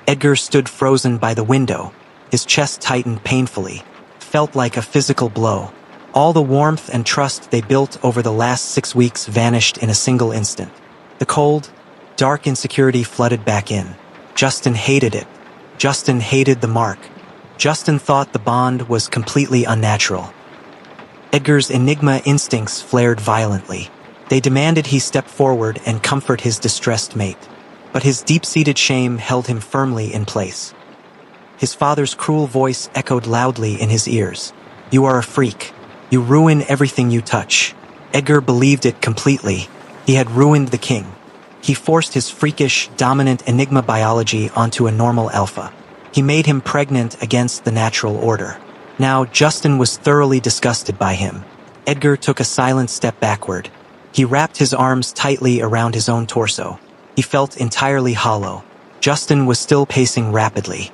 Edgar stood frozen by the window. His chest tightened painfully. Felt like a physical blow. All the warmth and trust they built over the last 6 weeks vanished in a single instant. The cold, dark insecurity flooded back in. Justin hated it. Justin hated the mark. Justin thought the bond was completely unnatural. Edgar's enigma instincts flared violently. They demanded he step forward and comfort his distressed mate. But his deep-seated shame held him firmly in place. His father's cruel voice echoed loudly in his ears. "You are a freak. You ruin everything you touch." Edgar believed it completely. He had ruined the king. He forced his freakish, dominant enigma biology onto a normal alpha. He made him pregnant against the natural order. Now, Justin was thoroughly disgusted by him. Edgar took a silent step backward. He wrapped his arms tightly around his own torso. He felt entirely hollow. Justin was still pacing rapidly.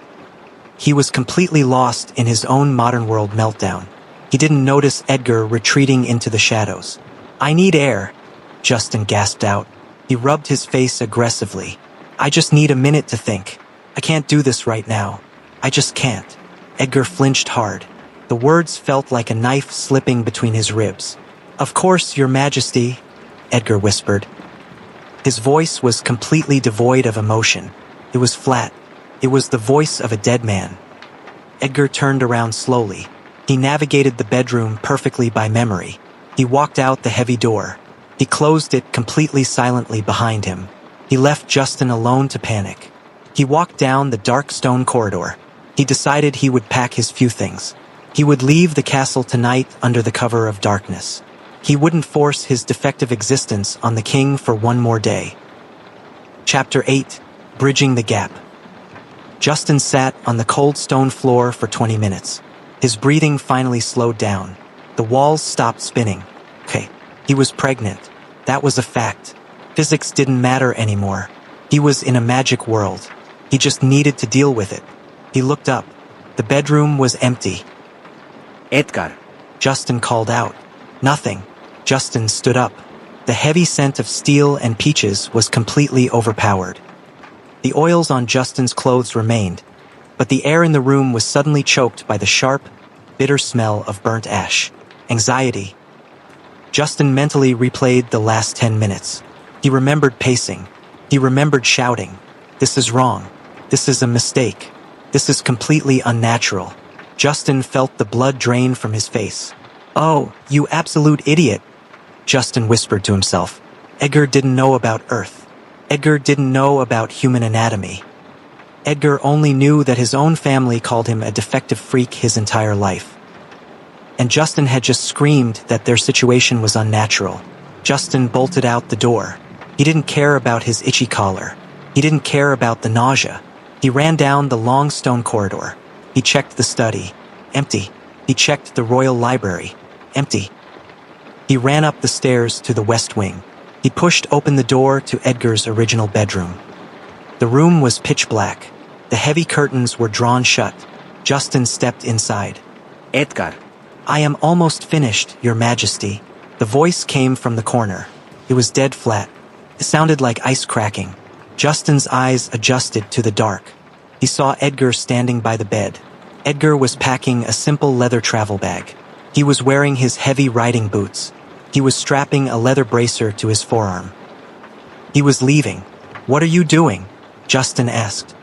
He was completely lost in his own modern world meltdown. He didn't notice Edgar retreating into the shadows. "I need air," Justin gasped out. He rubbed his face aggressively. "I just need a minute to think. I can't do this right now. I just can't." Edgar flinched hard. The words felt like a knife slipping between his ribs. "Of course, Your Majesty," Edgar whispered. His voice was completely devoid of emotion. It was flat. It was the voice of a dead man. Edgar turned around slowly. He navigated the bedroom perfectly by memory. He walked out the heavy door. He closed it completely silently behind him. He left Justin alone to panic. He walked down the dark stone corridor. He decided he would pack his few things. He would leave the castle tonight under the cover of darkness. He wouldn't force his defective existence on the king for one more day. Chapter 8: Bridging the Gap. Justin sat on the cold stone floor for 20 minutes. His breathing finally slowed down. The walls stopped spinning. Okay, he was pregnant. That was a fact. Physics didn't matter anymore. He was in a magic world. He just needed to deal with it. He looked up. The bedroom was empty. Edgar. Justin called out. Nothing. Justin stood up. The heavy scent of steel and peaches was completely overpowered. The oils on Justin's clothes remained, but the air in the room was suddenly choked by the sharp, bitter smell of burnt ash. Anxiety. Justin mentally replayed the last 10 minutes. He remembered pacing. He remembered shouting. "This is wrong. This is a mistake. This is completely unnatural." Justin felt the blood drain from his face. "Oh, you absolute idiot," Justin whispered to himself. Edgar didn't know about Earth. Edgar didn't know about human anatomy. Edgar only knew that his own family called him a defective freak his entire life. And Justin had just screamed that their situation was unnatural. Justin bolted out the door. He didn't care about his itchy collar. He didn't care about the nausea. He ran down the long stone corridor. He checked the study. Empty. He checked the royal library. Empty. He ran up the stairs to the west wing. He pushed open the door to Edgar's original bedroom. The room was pitch black. The heavy curtains were drawn shut. Justin stepped inside. Edgar. "I am almost finished, Your Majesty." The voice came from the corner. It was dead flat. It sounded like ice cracking. Justin's eyes adjusted to the dark. He saw Edgar standing by the bed. Edgar was packing a simple leather travel bag. He was wearing his heavy riding boots. He was strapping a leather bracer to his forearm. He was leaving. "What are you doing?" Justin asked.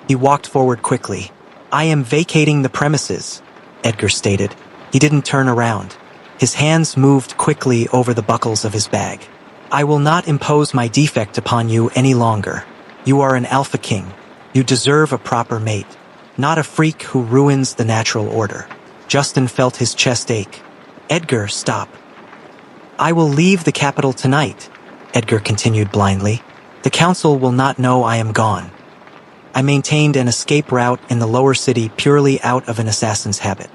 He walked forward quickly. "I am vacating the premises," Edgar stated. He didn't turn around. His hands moved quickly over the buckles of his bag. "I will not impose my defect upon you any longer. You are an alpha king. You deserve a proper mate, not a freak who ruins the natural order." Justin felt his chest ache. "Edgar, stop." "I will leave the capital tonight," Edgar continued blindly. "The council will not know I am gone." I maintained an escape route in the lower city purely out of an assassin's habit.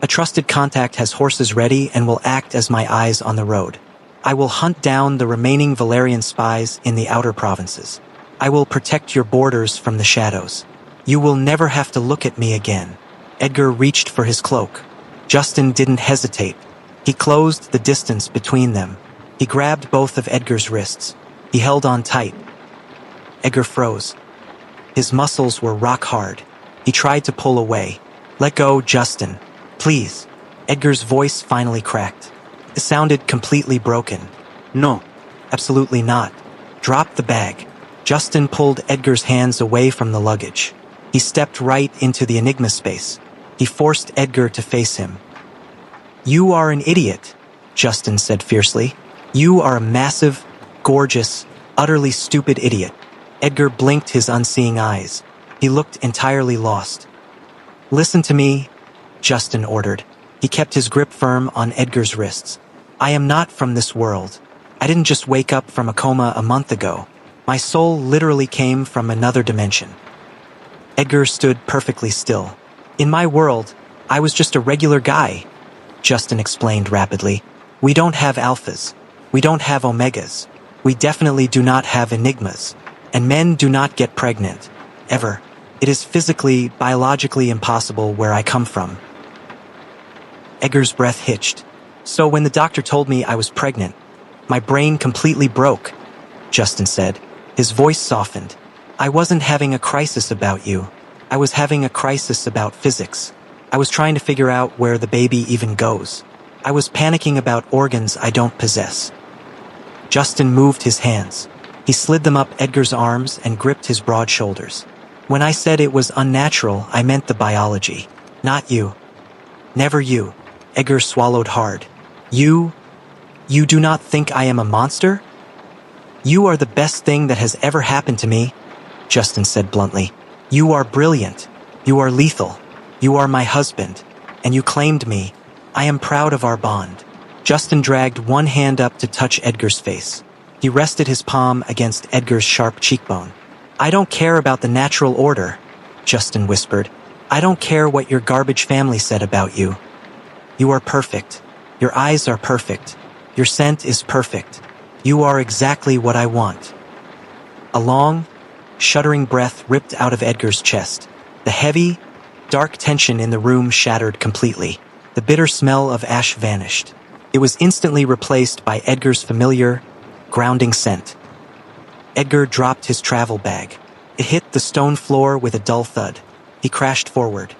A trusted contact has horses ready and will act as my eyes on the road. I will hunt down the remaining Valerian spies in the outer provinces. I will protect your borders from the shadows. You will never have to look at me again. Edgar reached for his cloak. Justin didn't hesitate. He closed the distance between them. He grabbed both of Edgar's wrists. He held on tight. Edgar froze. His muscles were rock hard. He tried to pull away. Let go, Justin. Please. Edgar's voice finally cracked. It sounded completely broken. No. Absolutely not. Drop the bag. Justin pulled Edgar's hands away from the luggage. He stepped right into the Enigma space. He forced Edgar to face him. You are an idiot, Justin said fiercely. You are a massive, gorgeous, utterly stupid idiot. Edgar blinked his unseeing eyes. He looked entirely lost. Listen to me, Justin ordered. He kept his grip firm on Edgar's wrists. I am not from this world. I didn't just wake up from a coma a month ago. My soul literally came from another dimension. Edgar stood perfectly still. In my world, I was just a regular guy, Justin explained rapidly. We don't have alphas. We don't have omegas. We definitely do not have enigmas. And men do not get pregnant. Ever. It is physically, biologically impossible where I come from. Edgar's breath hitched. So when the doctor told me I was pregnant, my brain completely broke, Justin said. His voice softened. I wasn't having a crisis about you. I was having a crisis about physics. I was trying to figure out where the baby even goes. I was panicking about organs I don't possess. Justin moved his hands. He slid them up Edgar's arms and gripped his broad shoulders. When I said it was unnatural, I meant the biology. Not you. Never you. Edgar swallowed hard. You do not think I am a monster? You are the best thing that has ever happened to me, Justin said bluntly. You are brilliant. You are lethal. You are my husband. And you claimed me. I am proud of our bond. Justin dragged one hand up to touch Edgar's face. He rested his palm against Edgar's sharp cheekbone. I don't care about the natural order, Justin whispered. I don't care what your garbage family said about you. You are perfect. Your eyes are perfect. Your scent is perfect. You are exactly what I want. A long, shuddering breath ripped out of Edgar's chest. The heavy, dark tension in the room shattered completely. The bitter smell of ash vanished. It was instantly replaced by Edgar's familiar, grounding scent. Edgar dropped his travel bag. It hit the stone floor with a dull thud. He crashed forward.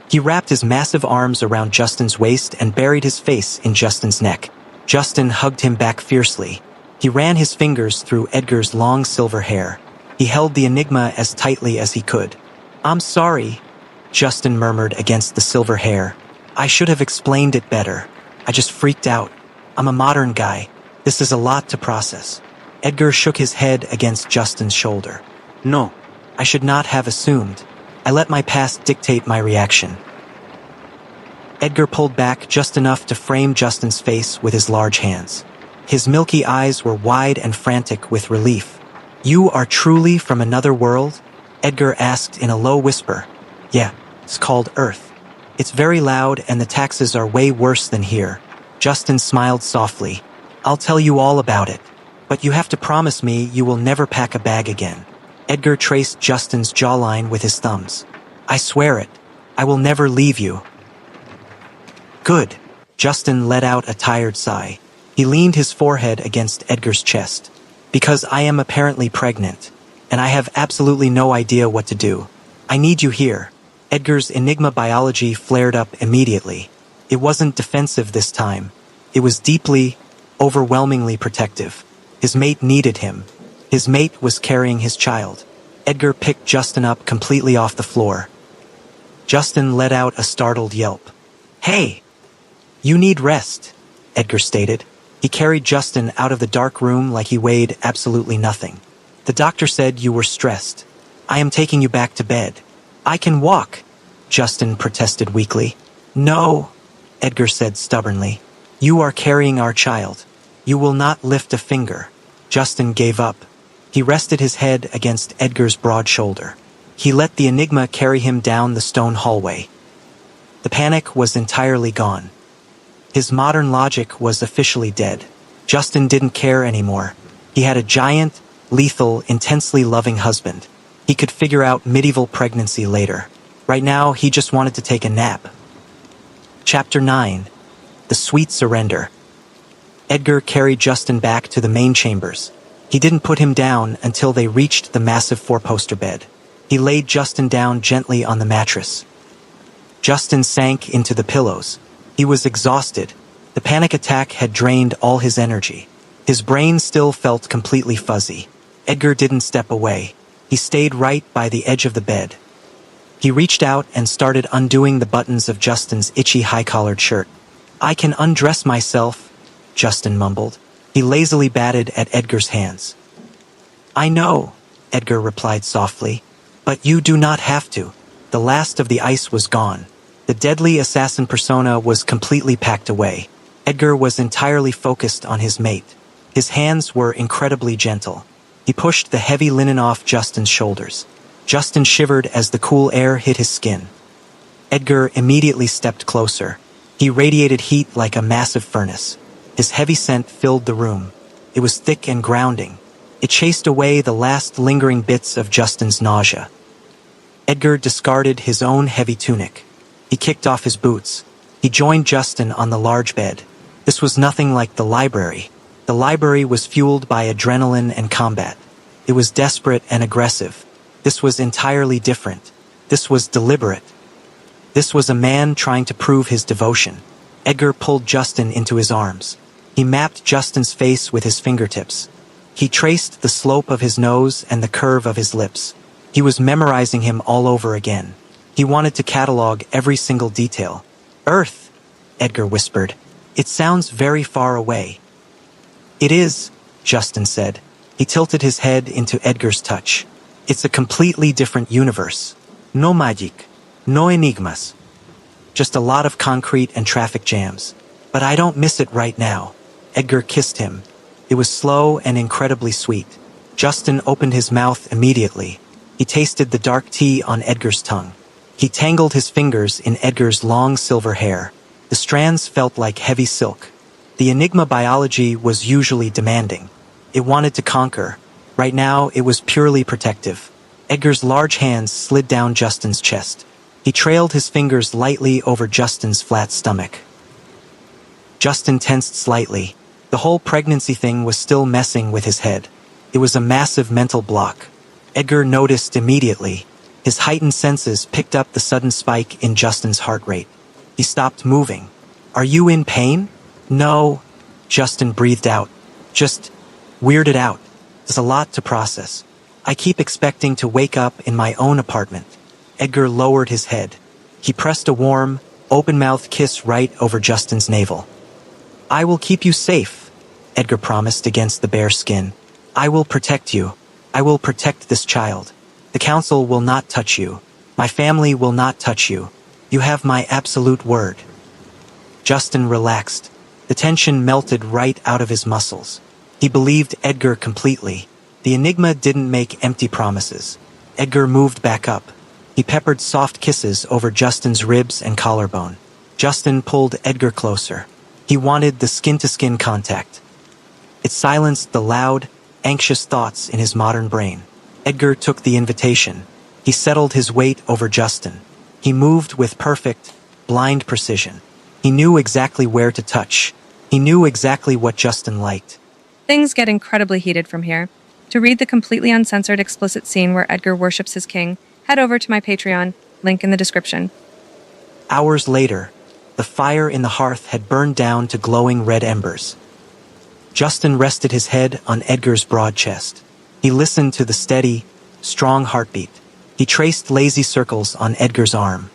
He wrapped his massive arms around Justin's waist and buried his face in Justin's neck. Justin hugged him back fiercely. He ran his fingers through Edgar's long silver hair. He held the enigma as tightly as he could. I'm sorry, Justin murmured against the silver hair. I should have explained it better. I just freaked out. I'm a modern guy. This is a lot to process. Edgar shook his head against Justin's shoulder. No, I should not have assumed. I let my past dictate my reaction. Edgar pulled back just enough to frame Justin's face with his large hands. His milky eyes were wide and frantic with relief. You are truly from another world? Edgar asked in a low whisper. Yeah, it's called Earth. It's very loud and the taxes are way worse than here. Justin smiled softly. I'll tell you all about it. But you have to promise me you will never pack a bag again. Edgar traced Justin's jawline with his thumbs. I swear it. I will never leave you. Good. Justin let out a tired sigh. He leaned his forehead against Edgar's chest. Because I am apparently pregnant, and I have absolutely no idea what to do. I need you here. Edgar's enigma biology flared up immediately. It wasn't defensive this time. It was deeply, overwhelmingly protective. His mate needed him. His mate was carrying his child. Edgar picked Justin up completely off the floor. Justin let out a startled yelp. Hey! You need rest, Edgar stated. He carried Justin out of the dark room like he weighed absolutely nothing. The doctor said you were stressed. I am taking you back to bed. I can walk, Justin protested weakly. No, Edgar said stubbornly. You are carrying our child. You will not lift a finger. Justin gave up. He rested his head against Edgar's broad shoulder. He let the enigma carry him down the stone hallway. The panic was entirely gone. His modern logic was officially dead. Justin didn't care anymore. He had a giant, lethal, intensely loving husband. He could figure out medieval pregnancy later. Right now, he just wanted to take a nap. Chapter 9. The Sweet Surrender. Edgar carried Justin back to the main chambers. He didn't put him down until they reached the massive four-poster bed. He laid Justin down gently on the mattress. Justin sank into the pillows. He was exhausted. The panic attack had drained all his energy. His brain still felt completely fuzzy. Edgar didn't step away. He stayed right by the edge of the bed. He reached out and started undoing the buttons of Justin's itchy high-collared shirt. "I can undress myself," Justin mumbled. He lazily batted at Edgar's hands. "I know," Edgar replied softly, "but you do not have to." The last of the ice was gone. The deadly assassin persona was completely packed away. Edgar was entirely focused on his mate. His hands were incredibly gentle. He pushed the heavy linen off Justin's shoulders. Justin shivered as the cool air hit his skin. Edgar immediately stepped closer. He radiated heat like a massive furnace. His heavy scent filled the room. It was thick and grounding. It chased away the last lingering bits of Justin's nausea. Edgar discarded his own heavy tunic. He kicked off his boots. He joined Justin on the large bed. This was nothing like the library. The library was fueled by adrenaline and combat. It was desperate and aggressive. This was entirely different. This was deliberate. This was a man trying to prove his devotion. Edgar pulled Justin into his arms. He mapped Justin's face with his fingertips. He traced the slope of his nose and the curve of his lips. He was memorizing him all over again. He wanted to catalog every single detail. "Earth," Edgar whispered. "It sounds very far away." "It is," Justin said. He tilted his head into Edgar's touch. "It's a completely different universe. No magic. No enigmas. Just a lot of concrete and traffic jams. But I don't miss it right now." Edgar kissed him. It was slow and incredibly sweet. Justin opened his mouth immediately. He tasted the dark tea on Edgar's tongue. He tangled his fingers in Edgar's long silver hair. The strands felt like heavy silk. The enigma biology was usually demanding. It wanted to conquer. Right now, it was purely protective. Edgar's large hands slid down Justin's chest. He trailed his fingers lightly over Justin's flat stomach. Justin tensed slightly. The whole pregnancy thing was still messing with his head. It was a massive mental block. Edgar noticed immediately. His heightened senses picked up the sudden spike in Justin's heart rate. He stopped moving. "Are you in pain?" "No," Justin breathed out. "Just weirded out. There's a lot to process. I keep expecting to wake up in my own apartment." Edgar lowered his head. He pressed a warm, open-mouthed kiss right over Justin's navel. "I will keep you safe," Edgar promised against the bare skin. "I will protect you. I will protect this child. The council will not touch you. My family will not touch you. You have my absolute word." Justin relaxed. The tension melted right out of his muscles. He believed Edgar completely. The enigma didn't make empty promises. Edgar moved back up. He peppered soft kisses over Justin's ribs and collarbone. Justin pulled Edgar closer. He wanted the skin-to-skin contact. It silenced the loud, anxious thoughts in his modern brain. Edgar took the invitation. He settled his weight over Justin. He moved with perfect, blind precision. He knew exactly where to touch. He knew exactly what Justin liked. Things get incredibly heated from here. To read the completely uncensored explicit scene where Edgar worships his king, head over to my Patreon, link in the description. Hours later, the fire in the hearth had burned down to glowing red embers. Justin rested his head on Edgar's broad chest. He listened to the steady, strong heartbeat. He traced lazy circles on Edgar's arm.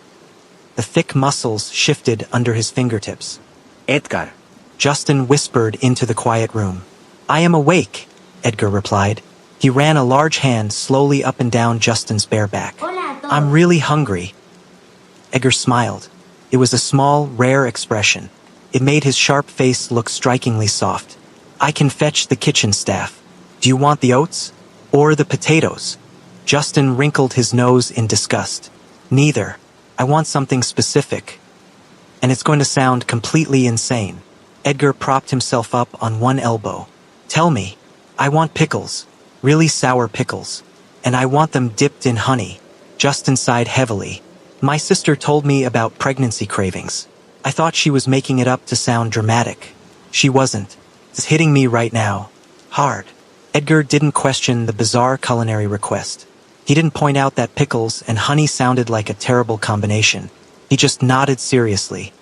The thick muscles shifted under his fingertips. Edgar. Justin whispered into the quiet room. "I am awake," Edgar replied. He ran a large hand slowly up and down Justin's bare back. "I'm really hungry." Edgar smiled. It was a small, rare expression. It made his sharp face look strikingly soft. "I can fetch the kitchen staff. Do you want the oats? Or the potatoes?" Justin wrinkled his nose in disgust. Neither. I want something specific. And it's going to sound completely insane. Edgar propped himself up on one elbow. Tell me. I want pickles. Really sour pickles. And I want them dipped in honey. Justin sighed heavily. My sister told me about pregnancy cravings. I thought she was making it up to sound dramatic. She wasn't. It's hitting me right now. Hard. Edgar didn't question the bizarre culinary request. He didn't point out that pickles and honey sounded like a terrible combination. He just nodded seriously.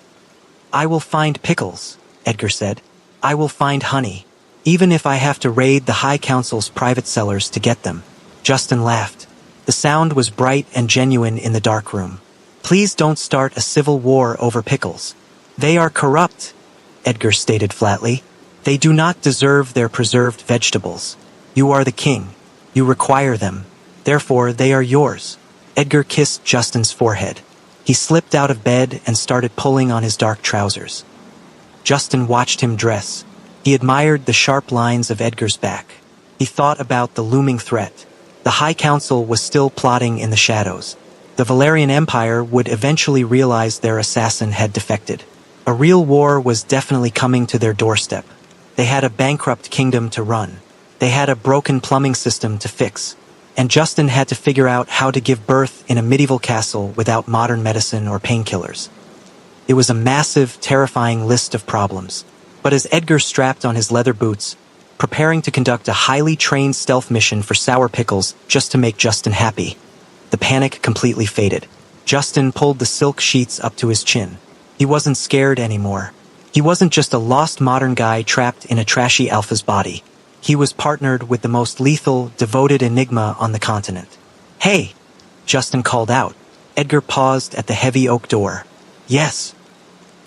I will find pickles, Edgar said. I will find honey, even if I have to raid the High Council's private cellars to get them. Justin laughed. The sound was bright and genuine in the dark room. Please don't start a civil war over pickles. They are corrupt, Edgar stated flatly. They do not deserve their preserved vegetables. You are the king. You require them. Therefore, they are yours. Edgar kissed Justin's forehead. He slipped out of bed and started pulling on his dark trousers. Justin watched him dress. He admired the sharp lines of Edgar's back. He thought about the looming threat. The High Council was still plotting in the shadows. The Valerian Empire would eventually realize their assassin had defected. A real war was definitely coming to their doorstep. They had a bankrupt kingdom to run. They had a broken plumbing system to fix. And Justin had to figure out how to give birth in a medieval castle without modern medicine or painkillers. It was a massive, terrifying list of problems. But as Edgar strapped on his leather boots, preparing to conduct a highly trained stealth mission for sour pickles just to make Justin happy, the panic completely faded. Justin pulled the silk sheets up to his chin. He wasn't scared anymore. He wasn't just a lost modern guy trapped in a trashy alpha's body. He was partnered with the most lethal, devoted enigma on the continent. Hey! Justin called out. Edgar paused at the heavy oak door. Yes.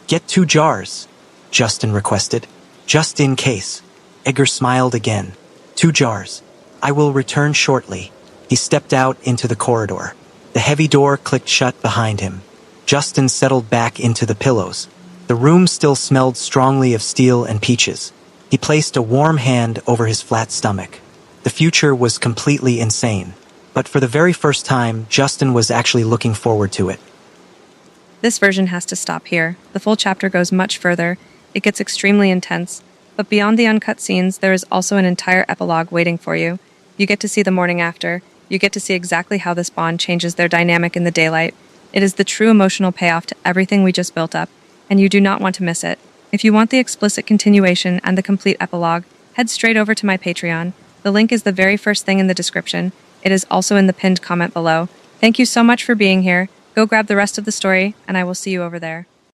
Get 2 jars, Justin requested. Just in case. Edgar smiled again. 2 jars. I will return shortly. He stepped out into the corridor. The heavy door clicked shut behind him. Justin settled back into the pillows. The room still smelled strongly of steel and peaches. He placed a warm hand over his flat stomach. The future was completely insane. But for the very first time, Justin was actually looking forward to it. This version has to stop here. The full chapter goes much further. It gets extremely intense. But beyond the uncut scenes, there is also an entire epilogue waiting for you. You get to see the morning after. You get to see exactly how this bond changes their dynamic in the daylight. It is the true emotional payoff to everything we just built up, and you do not want to miss it. If you want the explicit continuation and the complete epilogue, head straight over to my Patreon. The link is the very first thing in the description. It is also in the pinned comment below. Thank you so much for being here. Go grab the rest of the story, and I will see you over there.